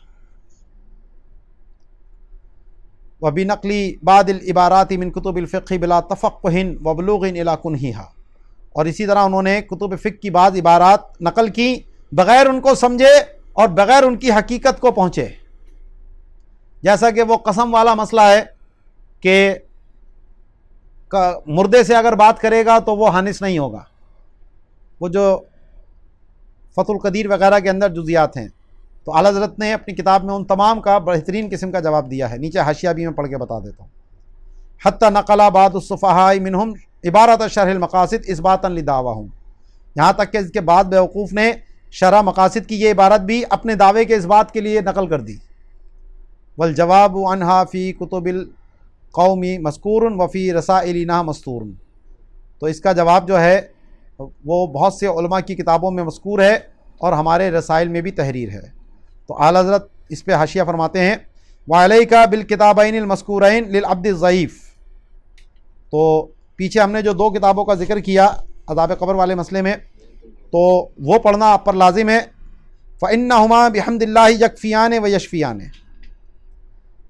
وبنقل بعض العبارات من کتب الفقہ بلا تفقہ وبلوغ الی کنہھا، اور اسی طرح انہوں نے کتب فقہ کی بعض عبارات نقل کی بغیر ان کو سمجھے اور بغیر ان کی حقیقت کو پہنچے، جیسا کہ وہ قسم والا مسئلہ ہے کہ مردے سے اگر بات کرے گا تو وہ حانث نہیں ہوگا، وہ جو فتح القدیر وغیرہ کے اندر جزیات ہیں. تو اعلیٰ حضرت نے اپنی کتاب میں ان تمام کا بہترین قسم کا جواب دیا ہے، نیچے حاشیہ بھی میں پڑھ کے بتا دیتا ہوں. حتی نقل بعض الصفحاء منہم عبارت شرح المقاصد اثباتا لدعواہم، یہاں تک کہ اس کے بعد بیوقوف نے شرح مقاصد کی یہ عبارت بھی اپنے دعوے کے اس بات کے لیے نقل کر دی. والجواب عنہا فی کتب القوم مذکور وفی رسائلنا مستور، تو اس کا جواب جو ہے وہ بہت سے علماء کی کتابوں میں مذکور ہے اور ہمارے رسائل میں بھی تحریر ہے. تو اعلیٰ حضرت اس پہ حاشیہ فرماتے ہیں وعلیک بالکتابین المذکورین للعبد الضعیف، تو پیچھے ہم نے جو دو کتابوں کا ذکر کیا عذاب قبر والے مسئلے میں تو وہ پڑھنا آپ پر لازم ہے. فإنہما بحمد اللہ یکفیان و یشفیان،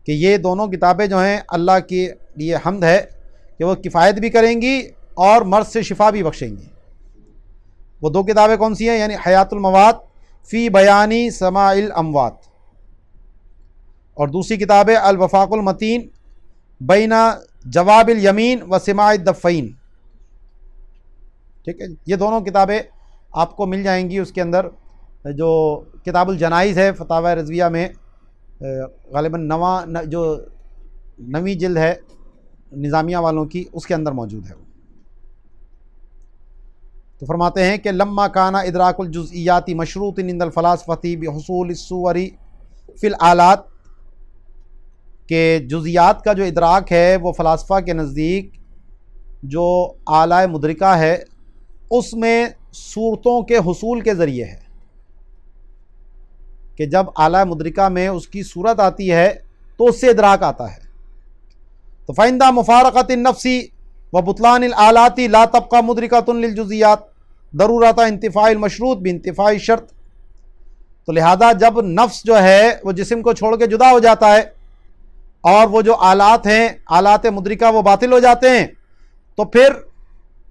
کہ یہ دونوں کتابیں جو ہیں اللہ کے لیے حمد ہے کہ وہ کفایت بھی کریں گی اور مرض سے شفا بھی بخشیں گی. وہ دو کتابیں کون سی ہیں؟ یعنی حیات الموات فی بیانی سماع الاموات، اور دوسری کتاب ہے الوفاق المتین بین جواب الیمین و سماع الدفین. ٹھیک ہے، یہ دونوں کتابیں آپ کو مل جائیں گی. اس کے اندر جو کتاب الجنائز ہے فتاوی رضویہ میں غالباً جو نویں جلد ہے نظامیہ والوں کی، اس کے اندر موجود ہے. تو فرماتے ہیں کہ لما کانا ادراک الجزئیاتی مشروط عند الفلاسفتی بحصول الصور فی الآلات، کہ جزئیات کا جو ادراک ہے وہ فلاسفہ کے نزدیک جو اعلی مدرکہ ہے اس میں صورتوں کے حصول کے ذریعے ہے، کہ جب اعلی مدرکہ میں اس کی صورت آتی ہے تو اس سے ادراک آتا ہے۔ تو فَإِنْدَ مُفَارَقَةِ النَّفْسِ وَبُطْلَانِ الْآلَاتِ لَا تَبْقَى مُدْرِكَةٌ لِلْجُزْئِيَّاتِ ضرورۃ انتفاع المشروط بانتفاع الشرط۔ تو لہذا جب نفس جو ہے وہ جسم کو چھوڑ کے جدا ہو جاتا ہے اور وہ جو آلات ہیں، آلات مدرکہ، وہ باطل ہو جاتے ہیں، تو پھر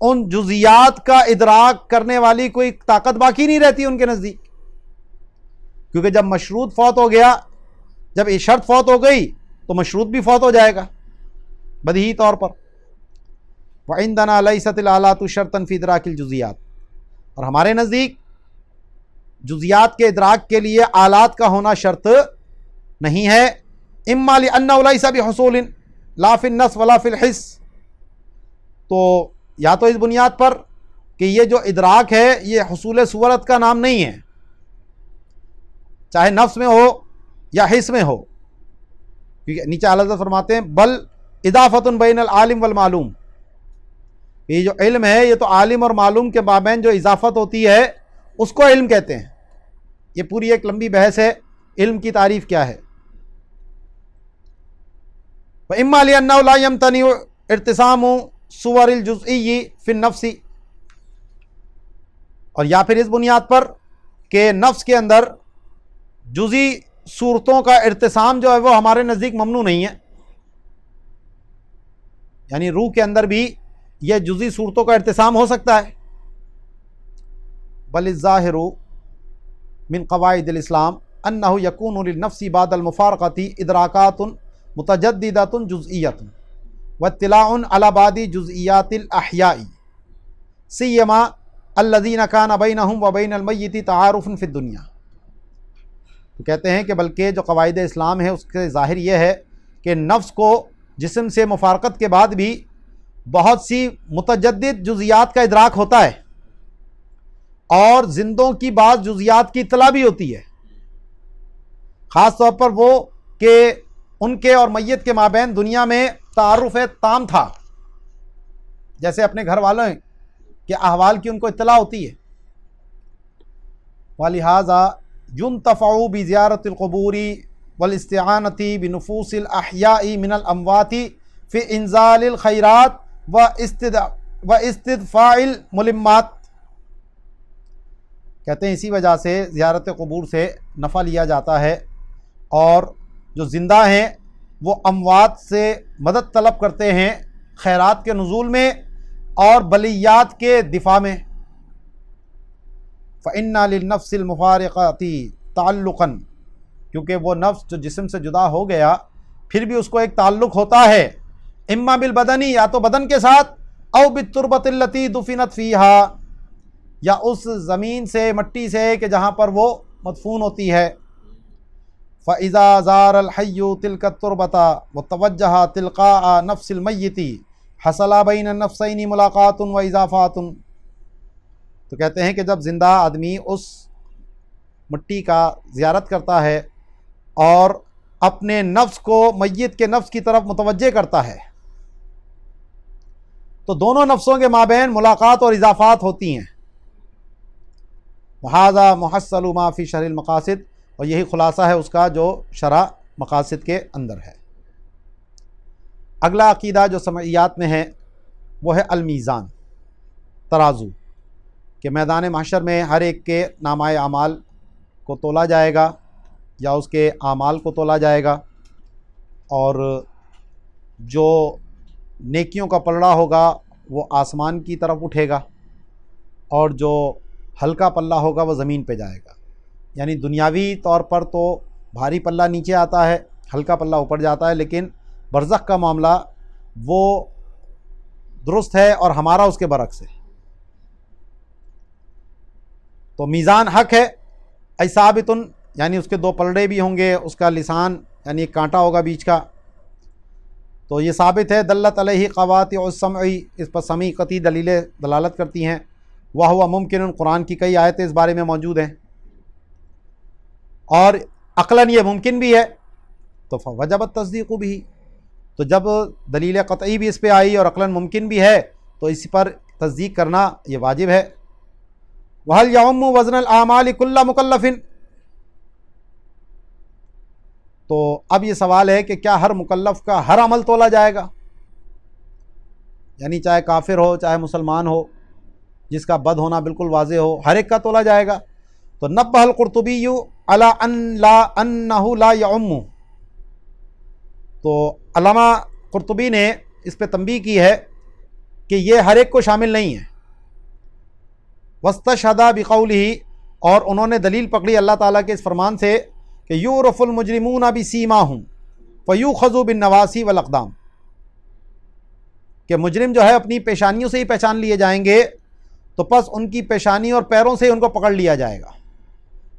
ان جزئیات کا ادراک کرنے والی کوئی طاقت باقی نہیں رہتی ان کے نزدیک، کیونکہ جب مشروط فوت ہو گیا، جب یہ شرط فوت ہو گئی تو مشروط بھی فوت ہو جائے گا بدیہی طور پر۔ وعندنا لیست الآلات شرطا فی ادراک الجزئیات، اور ہمارے نزدیک جزئیات کے ادراک کے لیے آلات کا ہونا شرط نہیں ہے، اما لأنہ لیس بحصول لا فی النص ولا فی الحس، تو یا تو اس بنیاد پر کہ یہ جو ادراک ہے یہ حصول صورت کا نام نہیں ہے، چاہے نفس میں ہو یا حس میں ہو، کیونکہ نیچے اعلیٰ حضرت فرماتے ہیں بل اضافۃ بین العالم والمعلوم، یہ جو علم ہے یہ تو عالم اور معلوم کے مابین جو اضافت ہوتی ہے اس کو علم کہتے ہیں۔ یہ پوری ایک لمبی بحث ہے علم کی تعریف کیا ہے۔ وَإِمَّا لِأَنَّهُ لَا يَمْتَنِعُ ارتسام صور الجزئی فی النفس، اور یا پھر اس بنیاد پر کہ نفس کے اندر جزئی صورتوں کا ارتسام جو ہے وہ ہمارے نزدیک ممنوع نہیں ہے، یعنی روح کے اندر بھی یہ جزئی صورتوں کا ارتسام ہو سکتا ہے۔ بل الظاہر من قواعد الاسلام انہ یکون للنفس بعد المفارقۃ ادراکات متجددۃ جزئیۃ واطلاع علی بعض جزئیات الاحیاء سیما الذین کان بینہم وبین المیت تعارف فی الدنیا۔ تو کہتے ہیں کہ بلکہ جو قواعد اسلام ہے اس کے ظاہر یہ ہے کہ نفس کو جسم سے مفارقت کے بعد بھی بہت سی متجدد جزئیات کا ادراک ہوتا ہے، اور زندوں کی بعض جزئیات کی اطلاع بھی ہوتی ہے، خاص طور پر وہ کہ ان کے اور میت کے مابین دنیا میں تعارف تام تھا، جیسے اپنے گھر والوں کے احوال کی ان کو اطلاع ہوتی ہے۔ وَلِهَذَا يُنْتَفَعُ بِزِيَارَةِ الْقُبُورِ وَالِاسْتِعَانَةِ بِنُفُوسِ الْأَحْيَاءِ مِنَ الْأَمْوَاتِ فِي إِنزَالِ الْخَيْرَاتِ وَاِسْتِدْفَاعِ الْمُلِمَّاتِ۔ کہتے ہیں اسی وجہ سے زیارت قبور سے نفع لیا جاتا ہے، اور جو زندہ ہیں وہ اموات سے مدد طلب کرتے ہیں خیرات کے نزول میں اور بلیات کے دفاع میں۔ فَإِنَّ لِلنَّفْسِ الْمُفَارِقَةِ تَعَلُّقًا، کیونکہ وہ نفس جو جسم سے جدا ہو گیا پھر بھی اس کو ایک تعلق ہوتا ہے، اما بالبدنی، یا تو بدن کے ساتھ، او بالتربۃ التی دفنت فیہا، یا اس زمین سے، مٹی سے کہ جہاں پر وہ مدفون ہوتی ہے۔ فَإِذَا زَارَ الْحَيُّ تِلْكَ التُّرْبَةَ وَتَوَجَّهَ تِلْقَاءَ نَفْسِ الْمَيِّتِ حَصَلَ بَيْنَ النَّفْسَيْنِ مُلَاقَاتٌ وَإِضَافَاتٌ۔ تو کہتے ہیں کہ جب زندہ آدمی اس مٹی کا زیارت کرتا ہے اور اپنے نفس کو میت کے نفس کی طرف متوجہ کرتا ہے تو دونوں نفسوں کے مابین ملاقات اور اضافات ہوتی ہیں۔ وَهَذَا مُحَصَّلُ مَا فِي شَرْحِ الْمَقَاصِد، اور یہی خلاصہ ہے اس کا جو شرح مقاصد کے اندر ہے۔ اگلا عقیدہ جو سمعیات میں ہے وہ ہے المیزان، ترازو، کہ میدان محشر میں ہر ایک کے نامۂ اعمال کو تولا جائے گا یا اس کے اعمال کو تولا جائے گا، اور جو نیکیوں کا پلڑا ہوگا وہ آسمان کی طرف اٹھے گا، اور جو ہلکا پلہ ہوگا وہ زمین پہ جائے گا۔ یعنی دنیاوی طور پر تو بھاری پلہ نیچے آتا ہے، ہلکا پلہ اوپر جاتا ہے، لیکن برزخ کا معاملہ وہ درست ہے اور ہمارا اس کے برعکس ہے۔ تو میزان حق ہے، ای ثابتن، یعنی اس کے دو پلڑے بھی ہوں گے، اس کا لسان یعنی ایک کانٹا ہوگا بیچ کا، تو یہ ثابت ہے۔ دلت علیہ قواطع السمع، اس پر سمعی قطعی دلیلیں دلالت کرتی ہیں۔ وہو ممکن، قرآن کی کئی آیتیں اس بارے میں موجود ہیں، اور عقلاً یہ ممکن بھی ہے، تو فوجب التصدیق بھی، تو جب دلیل قطعی بھی اس پہ آئی اور عقلاً ممکن بھی ہے تو اس پر تصدیق کرنا یہ واجب ہے۔ وَهَلْ يَعُمُّ وَزْنَ الْأَعْمَالِ كُلَّ مُكَلَّفٍ، تو اب یہ سوال ہے کہ کیا ہر مکلف کا ہر عمل تولا جائے گا، یعنی چاہے کافر ہو چاہے مسلمان ہو، جس کا بد ہونا بالکل واضح ہو، ہر ایک کا تولا جائے گا؟ تو نبہ القرطبی علی انہ لا یعم، تو علامہ قرطبی نے اس پہ تنبیہ کی ہے کہ یہ ہر ایک کو شامل نہیں ہے۔ واستشہد بقولہ، اور انہوں نے دلیل پکڑی اللہ تعالیٰ کے اس فرمان سے کہ یعرف المجرمون بسیماہم فیؤخذ بالنواصی والاقدام، کہ مجرم جو ہے اپنی پیشانیوں سے ہی پہچان لیے جائیں گے، تو پس ان کی پیشانی اور پیروں سے ان کو پکڑ لیا جائے گا،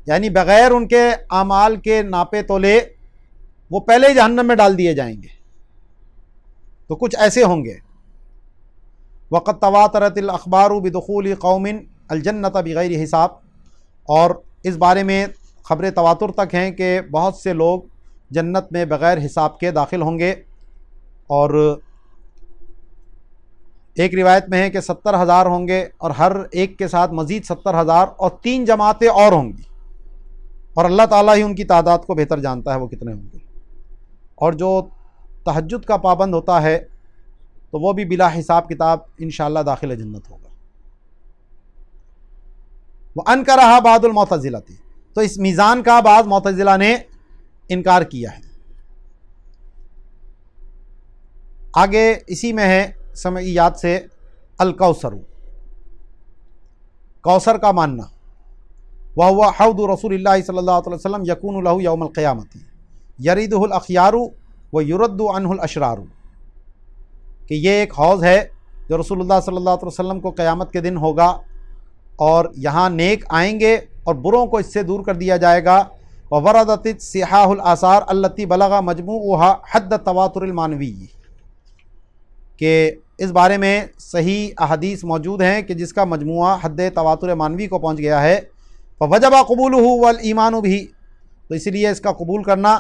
یعنی بغیر ان کے اعمال کے ناپے تولے وہ پہلے ہی جہنم میں ڈال دیے جائیں گے۔ تو کچھ ایسے ہوں گے۔ وقد تواترت الاخبار بدخول قوم الجنت بغیر حساب، اور اس بارے میں خبریں تواتر تک ہیں کہ بہت سے لوگ جنت میں بغیر حساب کے داخل ہوں گے، اور ایک روایت میں ہے کہ 70,000 ہوں گے، اور ہر ایک کے ساتھ مزید 70,000 اور 3 جماعتیں اور ہوں گی، اور اللہ تعالیٰ ہی ان کی تعداد کو بہتر جانتا ہے وہ کتنے ہوں گے۔ اور جو تہجد کا پابند ہوتا ہے تو وہ بھی بلا حساب کتاب انشاءاللہ داخل جنت ہوگا۔ وَأَنْكَرَهَا بَعْضُ الْمُعْتَزِلَةِ، تو اس میزان کا بعض معتزلہ نے انکار کیا ہے۔ آگے اسی میں ہے سمعیات سے الکوثر، کوثر کا ماننا، وَهُوَ حوض رسول اللہ صلی اللہ علیہ وسلم یکون له یوم القیامۃ یریدہ الاخیار ویرد عنہ الاشرار، کہ یہ ایک حوض ہے جو رسول اللہ صلی اللہ علیہ وسلم کو قیامت کے دن ہوگا، اور یہاں نیک آئیں گے اور بروں کو اس سے دور کر دیا جائے گا۔ وَوَرَدَتِ الصِّحَاحُ الْآثَارُ الَّتِي بَلَغَ مَجْمُوعُهَا حَدَّ التَّوَاتُرِ الْمَعْنَوِيِّ، کہ اس بارے میں صحیح احادیث موجود ہیں کہ جس کا مجموعہ حد تواتر معنوی کو پہنچ گیا ہے۔ فَوَجَبَ قُبُولُهُ وَالْإِيمَانُ بِهِ، تو اس لیے اس کا قبول کرنا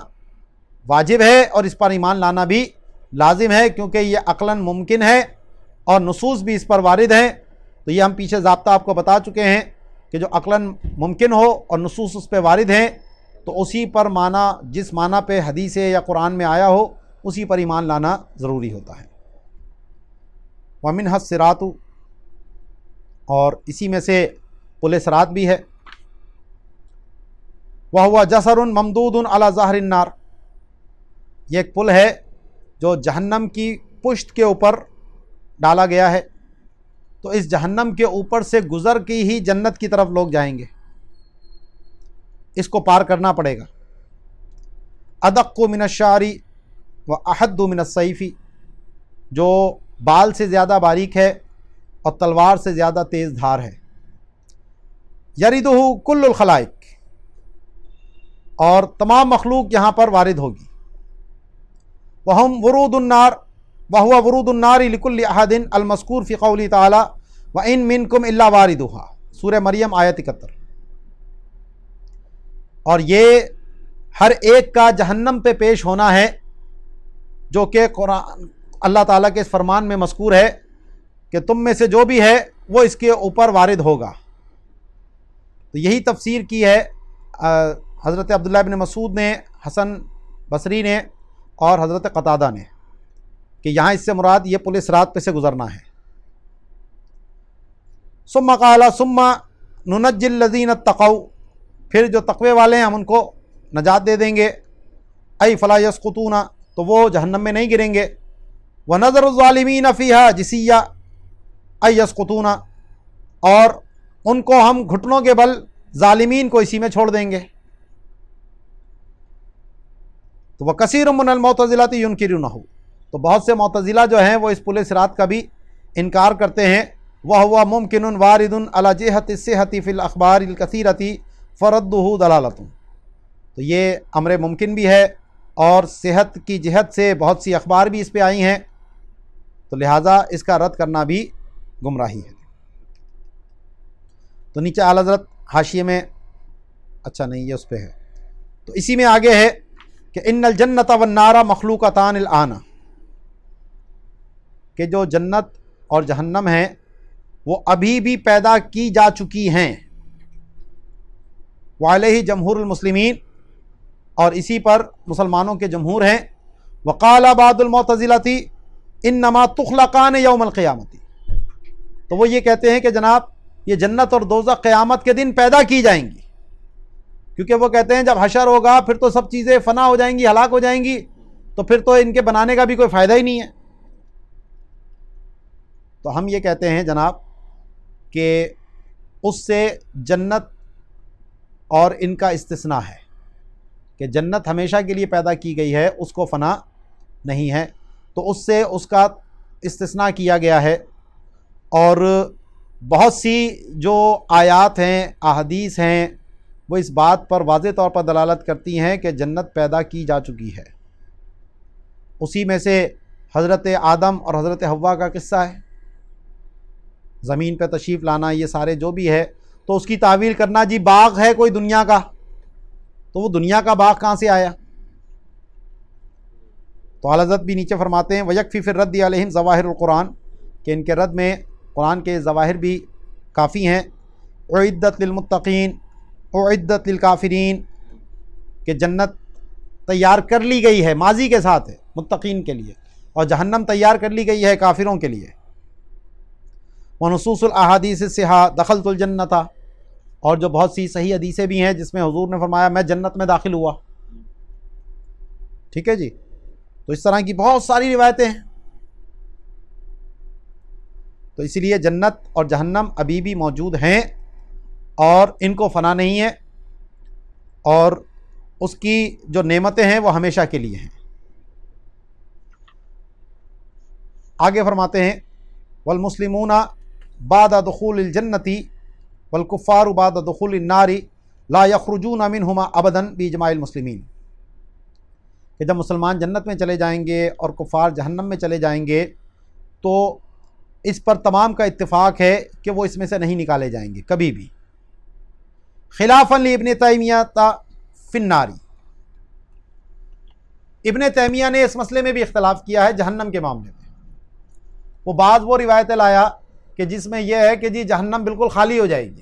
واجب ہے اور اس پر ایمان لانا بھی لازم ہے، کیونکہ یہ عقلاً ممکن ہے اور نصوص بھی اس پر وارد ہیں۔ تو یہ ہم پیچھے ضابطہ آپ کو بتا چکے ہیں کہ جو عقلاً ممکن ہو اور نصوص اس پہ وارد ہیں تو اسی پر معنی، جس معنی پہ حدیث یا قرآن میں آیا ہو اسی پر ایمان لانا ضروری ہوتا ہے۔ وَمِنْهَا الصِّرَاطُ، اور اسی میں سے پل صراط بھی ہے۔ وَهُوَ جَسَرٌ مَمْدُودٌ عَلَى ظَهْرِ النَّارِ، یہ ایک پل ہے جو جہنم کی پشت کے اوپر ڈالا گیا ہے، تو اس جہنم کے اوپر سے گزر کے ہی جنت کی طرف لوگ جائیں گے، اس کو پار کرنا پڑے گا۔ ادق من الشعر واحد من السیف، جو بال سے زیادہ باریک ہے اور تلوار سے زیادہ تیز دھار ہے۔ یریدہ کل الخلائق، اور تمام مخلوق یہاں پر وارد ہوگی۔ وہم ورود النار، وہو ورود النار لکل احد المذکور فی قولی تعالی وَإِن مِّنکم إِلَّا وَارِدُهَا، سورہ مریم آیت 71۔ اور یہ ہر ایک کا جہنم پہ پیش ہونا ہے، جو کہ قرآن اللہ تعالیٰ کے اس فرمان میں مذکور ہے کہ تم میں سے جو بھی ہے وہ اس کے اوپر وارد ہوگا۔ تو یہی تفسیر کی ہے حضرت عبداللہ بن مسعود نے، حسن بصری نے اور حضرت قتادہ نے، کہ یہاں اس سے مراد یہ پل صراط پہ سے گزرنا ہے۔ ثم قال ثم ننجی الذین اتقوا، پھر جو تقوی والے ہیں ہم ان کو نجات دے دیں گے۔ ای فلا یسقطون، تو وہ جہنم میں نہیں گریں گے۔ ونذر الظالمین فیہا جثیا ای یسقطون، اور ان کو ہم گھٹنوں کے بل ظالمین کو اسی میں چھوڑ دیں گے۔ تو وکثیر من المعتزلۃ ینکرونہ، تو بہت سے معتزلہ جو ہیں وہ اس پل صراط کا بھی انکار کرتے ہیں۔ وَهُوَ مُمْكِنٌ وَارِدٌ عَلَى جِهَةِ الصِّحَةِ فِي الْأَخْبَارِ الْكَثِيرَةِ فَرَدُّهُ دَلَالَةٌ، تو یہ امر ممکن بھی ہے اور صحت کی جہت سے بہت سی اخبار بھی اس پہ آئی ہیں، تو لہٰذا اس کا رد کرنا بھی گمراہی ہے۔ تو نیچے اعلیٰ حضرت حاشیے میں، اچھا نہیں یہ اس پہ ہے، تو اسی میں آگے ہے کہ ان الجنت والنار مخلوقتان الآن، کہ جو جنت اور جہنم ہیں وہ ابھی بھی پیدا کی جا چکی ہیں، وعلیہ جمہور المسلمین، اور اسی پر مسلمانوں کے جمہور ہیں، وقال بعض المعتزلۃ انما تخلقان یوم القیامت، تو وہ یہ کہتے ہیں کہ جناب یہ جنت اور دوزخ قیامت کے دن پیدا کی جائیں گی، کیونکہ وہ کہتے ہیں جب حشر ہوگا پھر تو سب چیزیں فنا ہو جائیں گی، ہلاک ہو جائیں گی، تو پھر تو ان کے بنانے کا بھی کوئی فائدہ ہی نہیں ہے۔ تو ہم یہ کہتے ہیں جناب کہ اس سے جنت اور ان کا استثناء ہے کہ جنت ہمیشہ کے لیے پیدا کی گئی ہے، اس کو فنا نہیں ہے، تو اس سے اس کا استثناء کیا گیا ہے۔ اور بہت سی جو آیات ہیں، احادیث ہیں، وہ اس بات پر واضح طور پر دلالت کرتی ہیں کہ جنت پیدا کی جا چکی ہے۔ اسی میں سے حضرت آدم اور حضرت حوا کا قصہ ہے، زمین پہ تشریف لانا، یہ سارے جو بھی ہے، تو اس کی تعویل کرنا جی باغ ہے کوئی دنیا کا، تو وہ دنیا کا باغ کہاں سے آیا؟ تو اعلیٰ حضرت بھی نیچے فرماتے ہیں وَيَكْفِي فِي الرَّدِّ عَلَيْهِمْ ظَوَاهِرُ الْقُرْآنِ، کہ ان کے رد میں قرآن کے ظواہر بھی کافی ہیں۔ اُعِدَّتْ لِلْمُتَّقِينَ اُعِدَّتْ لِلْكَافِرِينَ، کہ جنت تیار کر لی گئی ہے، ماضی کے ساتھ ہے متقین کے لیے، اور جہنم تیار کر لی گئی ہے کافروں کے لیے۔ وَنُصُوصُ الْأَحَادِيثِ الصِّحَاحَ دَخَلْتُ الْجَنَّةَ، اور جو بہت سی صحیح حدیثیں بھی ہیں جس میں حضور نے فرمایا میں جنت میں داخل ہوا، ٹھیک ہے جی۔ تو اس طرح کی بہت ساری روایتیں ہیں، تو اسی لیے جنت اور جہنم ابھی بھی موجود ہیں اور ان کو فنا نہیں ہے، اور اس کی جو نعمتیں ہیں وہ ہمیشہ کے لیے ہیں۔ آگے فرماتے ہیں والمسلمون بعد دخول الجنت والکفار بعد دخول النار لا یخرجون منہما ابدا باجماع المسلمین، کہ جب مسلمان جنت میں چلے جائیں گے اور کفار جہنم میں چلے جائیں گے تو اس پر تمام کا اتفاق ہے کہ وہ اس میں سے نہیں نکالے جائیں گے کبھی بھی۔ خلافاً لابن تیمیہ فی النار، ابن تیمیہ نے اس مسئلے میں بھی اختلاف کیا ہے جہنم کے معاملے میں۔ وہ بعض وہ روایتیں لایا کہ جس میں یہ ہے کہ جی جہنم بالکل خالی ہو جائے گی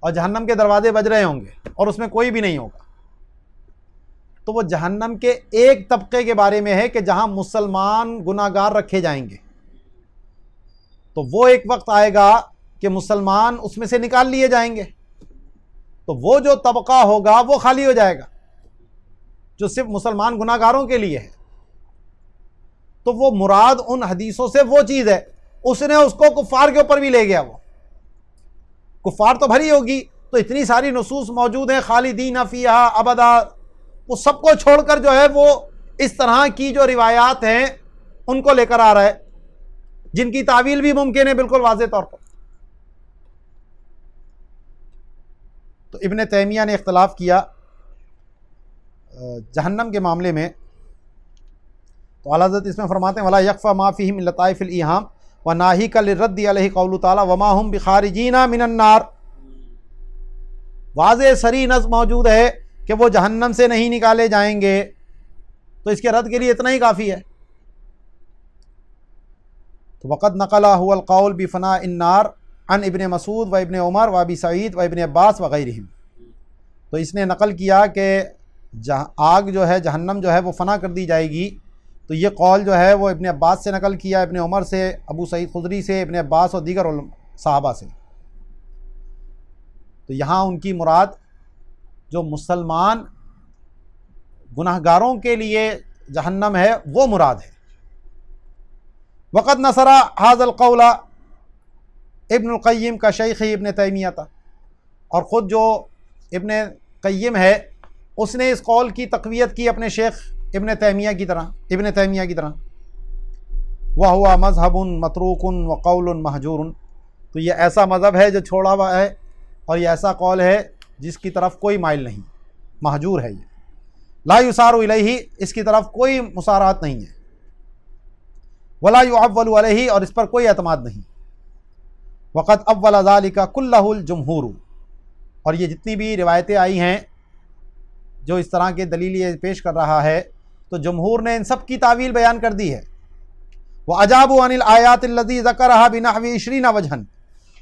اور جہنم کے دروازے بج رہے ہوں گے اور اس میں کوئی بھی نہیں ہوگا، تو وہ جہنم کے ایک طبقے کے بارے میں ہے کہ جہاں مسلمان گناہ گار رکھے جائیں گے، تو وہ ایک وقت آئے گا کہ مسلمان اس میں سے نکال لیے جائیں گے، تو وہ جو طبقہ ہوگا وہ خالی ہو جائے گا جو صرف مسلمان گناہ گاروں کے لیے ہے۔ تو وہ مراد ان حدیثوں سے وہ چیز ہے، اس نے اس کو کفار کے اوپر بھی لے گیا، وہ کفار تو بھری ہوگی، تو اتنی ساری نصوص موجود ہیں خالدین فیہا ابدا، وہ سب کو چھوڑ کر جو ہے وہ اس طرح کی جو روایات ہیں ان کو لے کر آ رہا ہے جن کی تعویل بھی ممکن ہے بالکل واضح طور پر۔ تو ابن تیمیہ نے اختلاف کیا جہنم کے معاملے میں، تو اعلیٰ حضرت اس میں فرماتے ہیں ولا یخفی ما فیہ من لطائف الایہام وناہیک للرد علیہ قول تعالی وما ہم بخارجین من النار، واضح صریح نص موجود ہے کہ وہ جہنم سے نہیں نکالے جائیں گے، تو اس کے رد کے لیے اتنا ہی کافی ہے۔ تو وقد نقلا هو القول بفناء النار عن ابن مسعود و ابن عمر و ابی سعید و ابن عباس وغیرہم، تو اس نے نقل کیا کہ آگ جو ہے جہنم جو ہے وہ فنا کر دی جائے گی، تو یہ قول جو ہے وہ ابن عباس سے نقل کیا، ابن عمر سے، ابو سعید خدری سے، ابن عباس اور دیگر صحابہ سے۔ تو یہاں ان کی مراد جو مسلمان گناہ گاروں کے لیے جہنم ہے وہ مراد ہے۔ وقد نصر هذا القول ابن القیم کا شیخ ابن تیمیہ تھا، اور خود جو ابن قیم ہے اس نے اس قول کی تقویت کی اپنے شیخ ابن تیمیہ کی طرح، وَهُوَ مذہب متروک وقول مہجور، تو یہ ایسا مذہب ہے جو چھوڑا ہوا ہے اور یہ ایسا قول ہے جس کی طرف کوئی مائل نہیں، مہجور ہے، یہ لا یسار الیہ، اس کی طرف کوئی مسارات نہیں ہے، ولا یعول علیہ، اور اس پر کوئی اعتماد نہیں، وقت اول ذالک کلہ الجمہور، اور یہ جتنی بھی روایتیں آئی ہیں جو اس طرح کے دلیل یہ پیش کر رہا ہے تو جمہور نے ان سب کی تعویل بیان کر دی ہے۔ وَأَجَابُوا عَنِ الْآيَاتِ الَّتِي ذَكَرَهَا بِنَحْوِ 20 وجہًا،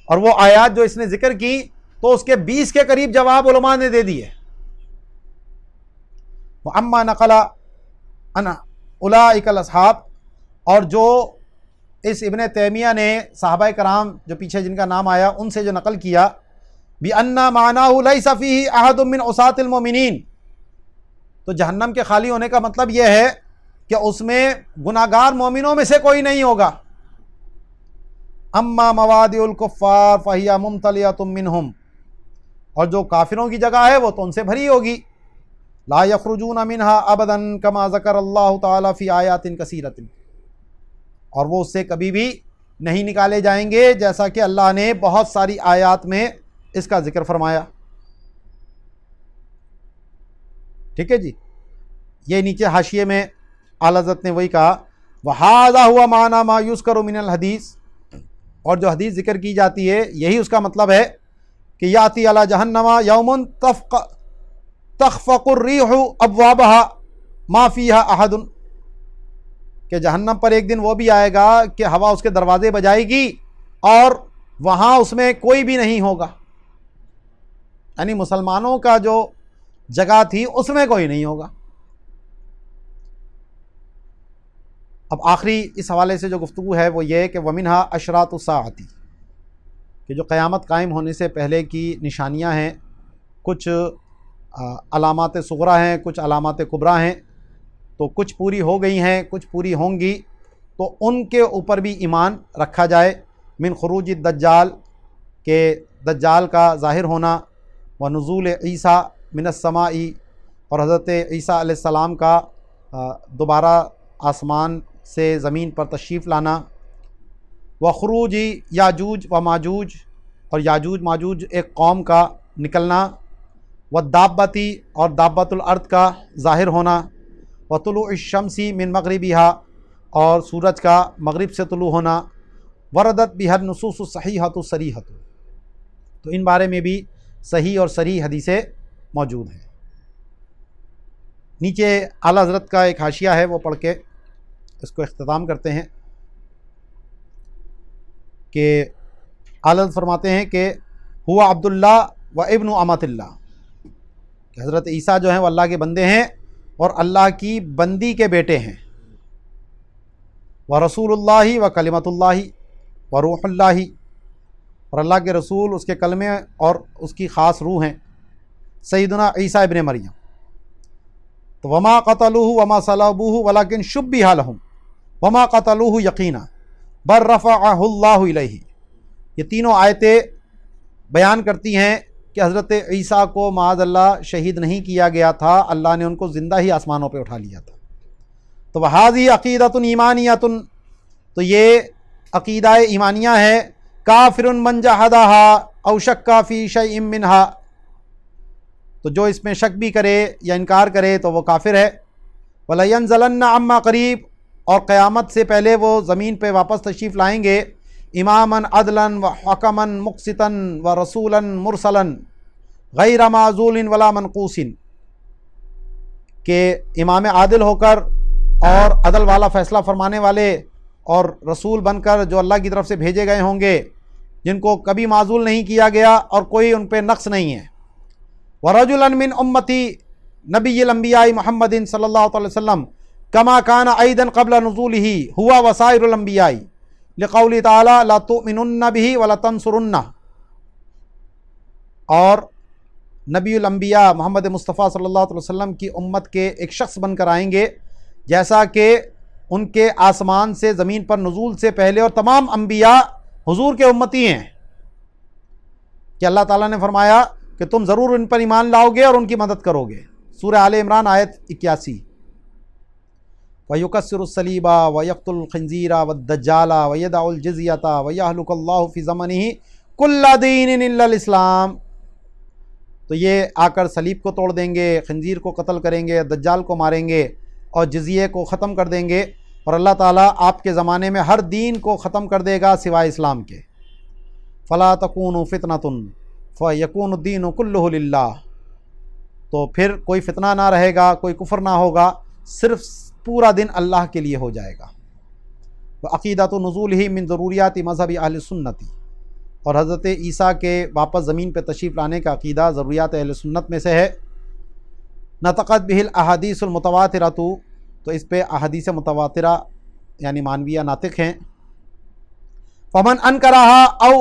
اور وہ آیات جو اس نے ذکر کی تو اس کے 20 کے قریب جواب علماء نے دے دیے۔ وَأَمَّا نَقَلَ عَنْ أُولَٰئِكَ الْأَصْحَابِ، اور جو اس ابن تیمیہ نے صحابہ کرام جو پیچھے جن کا نام آیا ان سے جو نقل کیا، بِأَنَّ مَعْنَاهُ لَيْسَ فِيهِ أَحَدٌ مِّنْ عُصَاةِ الْمُؤْمِنِينَ، تو جہنم کے خالی ہونے کا مطلب یہ ہے کہ اس میں گناہگار مومنوں میں سے کوئی نہیں ہوگا۔ اما موادع الکفار فہی ممتلیۃ منہم، اور جو کافروں کی جگہ ہے وہ تو ان سے بھری ہوگی۔ لا یخرجون منہا ابدا کما ذکر اللہ تعالی فی آیات کثیرۃ، اور وہ اس سے کبھی بھی نہیں نکالے جائیں گے جیسا کہ اللہ نے بہت ساری آیات میں اس کا ذکر فرمایا۔ ٹھیک ہے جی، یہ نیچے حاشیے میں اعلیٰ حضرت نے وہی کہا وَهَذَا هُوَ مَعْنَى مَا يُذْكَرُ مِنَ الْحَدِيثِ، اور جو حدیث ذکر کی جاتی ہے یہی اس کا مطلب ہے کہ یاتی علی جہنم یوم تخفق الریح ابوابها ما فیها احد، کہ جہنم پر ایک دن وہ بھی آئے گا کہ ہوا اس کے دروازے بجائے گی اور وہاں اس میں کوئی بھی نہیں ہوگا، یعنی مسلمانوں کا جو جگہ تھی اس میں کوئی نہیں ہوگا۔ اب آخری اس حوالے سے جو گفتگو ہے وہ یہ کہ وَمِنْهَا أَشْرَاطُ السَّاعَةِ، کہ جو قیامت قائم ہونے سے پہلے کی نشانیاں ہیں، کچھ علامات صغریٰ ہیں، کچھ علامات کبریٰ ہیں، تو کچھ پوری ہو گئی ہیں، کچھ پوری ہوں گی، تو ان کے اوپر بھی ایمان رکھا جائے۔ من خروج الدجال، کہ دجال کا ظاہر ہونا، ونزول عیسیٰ من السماء، اور حضرت عیسیٰ علیہ السلام کا دوبارہ آسمان سے زمین پر تشریف لانا، وخروج یاجوج و ماجوج، اور یاجوج ماجوج ایک قوم کا نکلنا، والدابتی، اور دابت الارض کا ظاہر ہونا، وطلوع الشمس من مغربها، اور سورج کا مغرب سے طلوع ہونا، وردت بها النصوص الصحیحۃ الصریحۃ، تو ان بارے میں بھی صحیح اور صریح حدیثیں موجود ہیں۔ نیچے اعلیٰ حضرت کا ایک حاشیہ ہے وہ پڑھ کے اس کو اختتام کرتے ہیں کہ اعلیٰ حضرت فرماتے ہیں کہ ہوا عبداللہ و ابن امۃ اللہ، کہ حضرت عیسیٰ جو ہیں وہ اللہ کے بندے ہیں اور اللہ کی بندی کے بیٹے ہیں، و رسول اللہ و کلمۃ اللہ و روح اللہ، اور اللہ کے رسول، اس کے کلمے اور اس کی خاص روح ہیں، سیدنا عیسیٰ ابن مریم۔ تو وما قتلوہ وما صلبوہ ولکن شبہ لہم وما قتلوہ یقینا بل رفعہ اللہ الیہ، یہ تینوں آیتیں بیان کرتی ہیں کہ حضرت عیسیٰ کو معاذ اللہ شہید نہیں کیا گیا تھا، اللہ نے ان کو زندہ ہی آسمانوں پہ اٹھا لیا تھا۔ تو وہذی عقیدۃ ایمانیۃ، تو یہ عقیدہ ایمانیہ ہے، کافر من جحدھا او شک فی شیء منھا، تو جو اس میں شک بھی کرے یا انکار کرے تو وہ کافر ہے۔ وَلَيَنزَلَنَّ عَمَّا قریب، اور قیامت سے پہلے وہ زمین پہ واپس تشریف لائیں گے، اماماً عدلاً وحکماً مقسطاً ورسولاً مرسلاً غیر معزول ولا منقوص، کہ امام عادل ہو کر اور عدل والا فیصلہ فرمانے والے اور رسول بن کر جو اللہ کی طرف سے بھیجے گئے ہوں گے، جن کو کبھی معزول نہیں کیا گیا اور کوئی ان پہ نقص نہیں ہے۔ وَرَجُلًا مِّنْ أُمَّتِي نبی الانبیاء محمد صلی اللہ علیہ وسلم کما کان ایضا قبل نزولہ ہوا وسائر الانبیاء لقول تعالی لا تؤمنن به ولا تنصرنہ، اور نبی الانبیاء محمد مصطفیٰ صلی اللہ علیہ وسلم کی امت کے ایک شخص بن کر آئیں گے جیسا کہ ان کے آسمان سے زمین پر نزول سے پہلے اور تمام انبیاء حضور کے امتی ہیں، کہ اللہ تعالیٰ نے فرمایا کہ تم ضرور ان پر ایمان لاؤ گے اور ان کی مدد کرو گے۔ سورہ آل عمران آیت 81۔ وَيُكَسِّرُ الصَّلِيبَ وَيَقْتُلُ الْخِنزِيرَ وَالدَّجَّالَ وَيَدَعُ الْجِزْيَةَ وَيَهْلُكُ اللَّهُ فِي زَمَنِهِ كُلَّ دِينٍ إِلَّا الْإِسْلَامَ، تو یہ آ کر صلیب کو توڑ دیں گے، خنزیر کو قتل کریں گے، دجال کو ماریں گے اور جزیے کو ختم کر دیں گے، اور اللہ تعالیٰ آپ کے زمانے میں ہر دین کو ختم کر دے گا سوائے اسلام کے۔ فلا تکون فتنۃ فیکون الدین کلہ للہ، تو پھر کوئی فتنہ نہ رہے گا، کوئی کفر نہ ہوگا، صرف پورا دن اللہ کے لیے ہو جائے گا۔ وعقیدۃ نزولہ من ضروریات مذہب اہل سنتی، اور حضرت عیسیٰ کے واپس زمین پہ تشریف لانے کا عقیدہ ضروریات اہل سنت میں سے ہے۔ نطقت بہ الاحادیث المتواترہ، تو اس پہ احادیث متواترہ یعنی مانویہ ناطق ہیں۔ فمن انکرہا او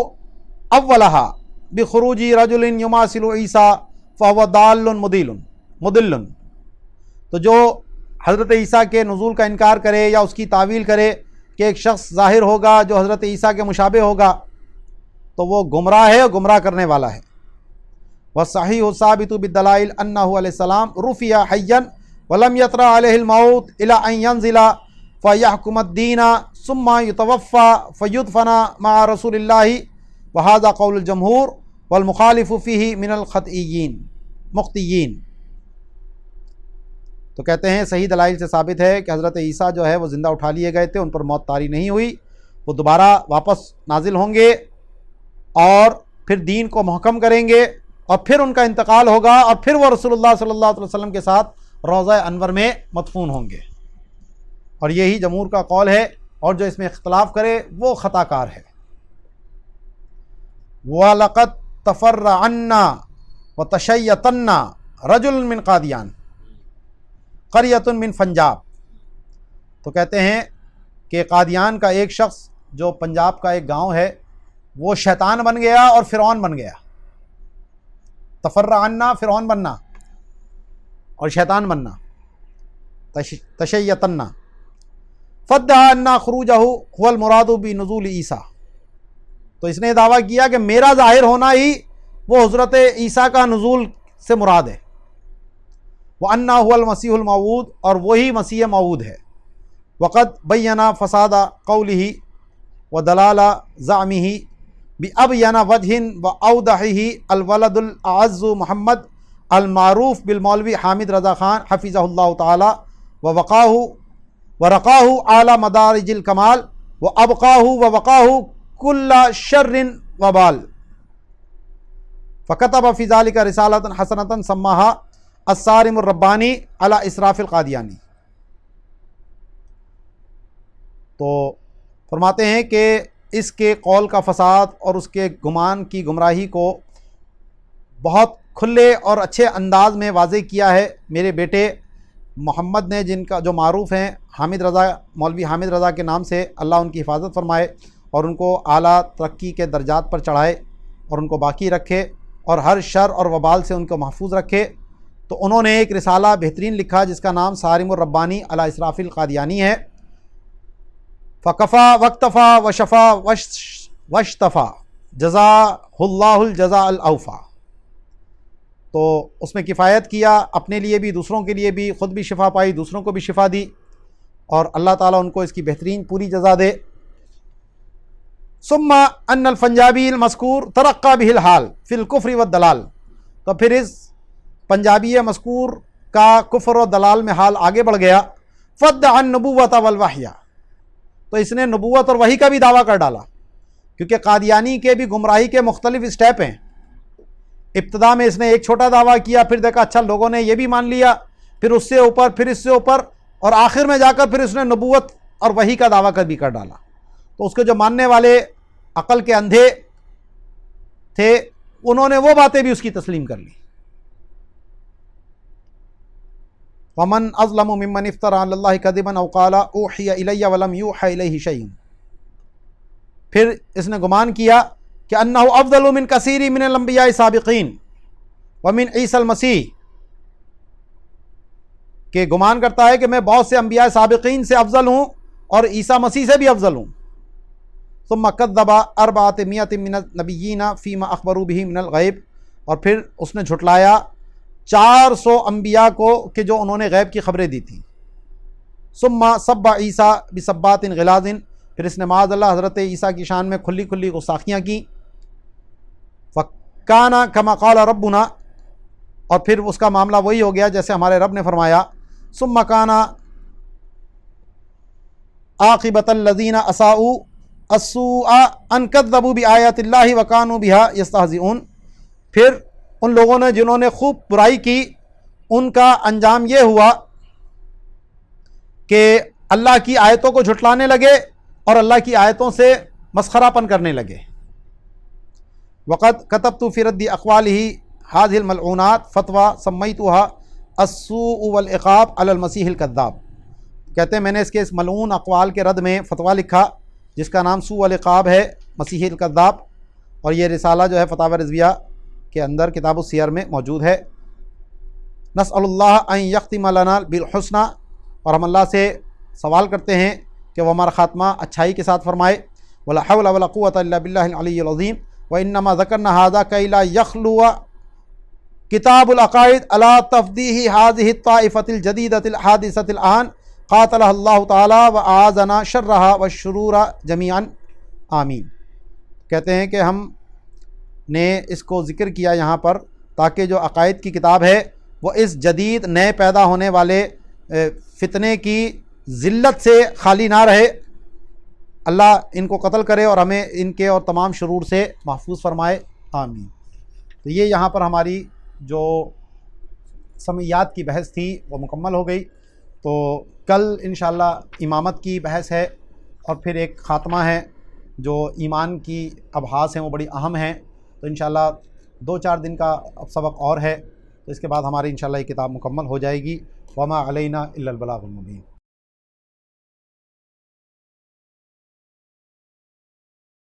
اولہا بخروج رجل یماثل عیسیٰ فہو ضال مضل، تو جو حضرت عیسیٰ کے نزول کا انکار کرے یا اس کی تعویل کرے کہ ایک شخص ظاہر ہوگا جو حضرت عیسیٰ کے مشابہ ہوگا، تو وہ گمراہ ہے اور گمراہ کرنے والا ہے۔ والصحیح الثابت بالدلائل انہ علیہ السلام رفع حیا ولم یطرأ علیہ الموت الی ان ینزل فیحکم الدین ثم یتوفى فیدفن مع رسول اللہ، وہذا قول الجمہور والمخالف فیہ من مختیین۔ تو کہتے ہیں صحیح دلائل سے ثابت ہے کہ حضرت عیسیٰ جو ہے وہ زندہ اٹھا لیے گئے تھے، ان پر موت طاری نہیں ہوئی، وہ دوبارہ واپس نازل ہوں گے اور پھر دین کو محکم کریں گے، اور پھر ان کا انتقال ہوگا، اور پھر وہ رسول اللہ صلی اللہ علیہ وسلم کے ساتھ روضہ انور میں مدفون ہوں گے۔ اور یہی جمہور کا قول ہے، اور جو اس میں اختلاف کرے وہ خطا کار ہے۔ وَلَقَدْ تَفَرَّعَنَّا وَتَشَيَّطَنَّا رَجُلٌ مِّن قادیان قریۃ من پنجاب، تو کہتے ہیں کہ قادیان کا ایک شخص جو پنجاب کا ایک گاؤں ہے وہ شیطان بن گیا اور فرعون بن گیا۔ تفرعنا فرعون بننا اور شیطان بننا، تشیطنا، فادعا ان خروجہ هو المراد بنزول عیسیٰ، تو اس نے دعویٰ کیا کہ میرا ظاہر ہونا ہی وہ حضرت عیسیٰ کا نزول سے مراد ہے، وَأَنَّا هُوَ الْمَسِيحُ الْمَوْعُودُ، اور وہی مسیح موعود ہے۔ وَقَدْ بَيَّنَ فَسَادَ قَوْلِهِ وَدَلَالَ زَعْمِهِ بِأَبْيَنَ وَجْهٍ وَأَوْضَحِهِ الْوَلَدُ الْأَعَزُّ محمد المعروف بالمولوی حامد رضا خان حفظہ اللہ تعالی ورقاہ اعلی مدارج الکمال ووقاہ کل شر وبال، فکتب فی ذلک رسالۃ حسنۃ سماها الصارم الربانی علی اسراف القادیانی۔ تو فرماتے ہیں کہ اس کے قول کا فساد اور اس کے گمان کی گمراہی کو بہت کھلے اور اچھے انداز میں واضح کیا ہے میرے بیٹے محمد نے، جن کا جو معروف ہیں حامد رضا، مولوی حامد رضا کے نام سے، اللہ ان کی حفاظت فرمائے اور ان کو اعلیٰ ترقی کے درجات پر چڑھائے اور ان کو باقی رکھے اور ہر شر اور وبال سے ان کو محفوظ رکھے۔ تو انہوں نے ایک رسالہ بہترین لکھا جس کا نام صارم الربانی علی اسراف القادیانی ہے۔ فکفا وقتفا وشفا وشتفا جزاء اللہ الجزاء الاوفا، تو اس میں کفایت کیا، اپنے لیے بھی دوسروں کے لیے بھی، خود بھی شفا پائی، دوسروں کو بھی شفا دی، اور اللہ تعالیٰ ان کو اس کی بہترین پوری جزا دے۔ ثم ان الفنجابی المذکور ترقى به الحال فی الکفر والدلال، تو پھر اس پنجابی مذکور کا کفر و دلال میں حال آگے بڑھ گیا۔ فادعى النبوۃ والوحی، تو اس نے نبوت اور وحی کا بھی دعویٰ کر ڈالا، کیونکہ قادیانی کے بھی گمراہی کے مختلف اسٹیپ ہیں۔ ابتدا میں اس نے ایک چھوٹا دعویٰ کیا، پھر دیکھا اچھا لوگوں نے یہ بھی مان لیا، پھر اس سے اوپر، پھر اس سے اوپر، اور آخر میں جا کر پھر اس نے نبوت اور وحی کا دعویٰ بھی کر ڈالا۔ تو اس کے جو ماننے والے عقل کے اندھے تھے انہوں نے وہ باتیں بھی اس کی تسلیم کر لی۔ وَمَنْ أَظْلَمُ مِمَّنِ افْتَرَىٰ عَلَى اللَّهِ كَذِبًا أَوْ قَالَ أُوحِيَ إِلَيَّ وَلَمْ يُوحَ إِلَيْهِ شَيْءٌ، پھر اس نے گمان کیا کہ أَنَّهُ أَفْضَلُ مِنْ كَثِيرٍ مِنَ الْأَنْبِيَاءِ السَّابِقِينَ وَمِنْ عِيسَى الْمَسِيحِ، کہ گمان کرتا ہے کہ میں بہت سے انبیاء سابقین سے افضل ہوں اور عیسیٰ مسیح سے بھی افضل ہوں۔ ثم كذب 400 من النبیین فیما اخبروا به من الغیب، اور پھر اس نے جھٹلایا 400 انبیاء کو کہ جو انہوں نے غیب کی خبریں دی تھیں۔ ثم سب عیسیٰ بسبات غلاظ، پھر اس نے معاذ اللہ حضرت عیسیٰ کی شان میں کھلی کھلی گستاخیاں کی۔ فکان کما قال ربنا، اور پھر اس کا معاملہ وہی ہو گیا جیسے ہمارے رب نے فرمایا۔ ثم کان عاقبۃ الذین اساءوا السوء ان کذبوا بآیات اللہ وکانوا بها یستہزئون، پھر ان لوگوں نے جنہوں نے خوب برائی کی ان کا انجام یہ ہوا کہ اللہ کی آیتوں کو جھٹلانے لگے اور اللہ کی آیتوں سے مسخرہ پن کرنے لگے۔ وقد كتبت في رد اقوالہ هذه الملعونات فتوى سمیتها السوء والعقاب على المسیح الکذاب، کہتے ہیں میں نے اس کے اس ملعون اقوال کے رد میں فتویٰ لکھا جس کا نام سوء والعقاب ہے، مسیح الکذاب، اور یہ رسالہ جو ہے فتاوی رضویہ کے اندر کتاب السیر میں موجود ہے۔ نسأل اللہ ان یختم لنا بالحسنى، اور ہم اللہ سے سوال کرتے ہیں کہ وہ ہمارا خاتمہ اچھائی کے ساتھ فرمائے۔ ولا حول ولا قوة الا باللہ العلی العظیم۔ وانما ذکرنا هذا كي لا يخلو کتاب العقائد على تفضیح هذه الطائفة الجديدة الحادثة الآن قاتلها اللہ تعالی وأعاذنا شرها والشرور جميعا آمین۔ کہتے ہیں کہ ہم نے اس کو ذکر کیا یہاں پر تاکہ جو عقائد کی کتاب ہے وہ اس جدید نئے پیدا ہونے والے فتنے کی ذلت سے خالی نہ رہے۔ اللہ ان کو قتل کرے اور ہمیں ان کے اور تمام شرور سے محفوظ فرمائے، آمین۔ تو یہ یہاں پر ہماری جو سمیات کی بحث تھی وہ مکمل ہو گئی۔ تو کل انشاءاللہ امامت کی بحث ہے اور پھر ایک خاتمہ ہے، جو ایمان کی ابحاث ہیں وہ بڑی اہم ہیں، تو انشاءاللہ 2-4 دن کا اب سبق اور ہے، تو اس کے بعد ہماری انشاءاللہ یہ کتاب مکمل ہو جائے گی۔ وما علینا الا البلاغ المبین۔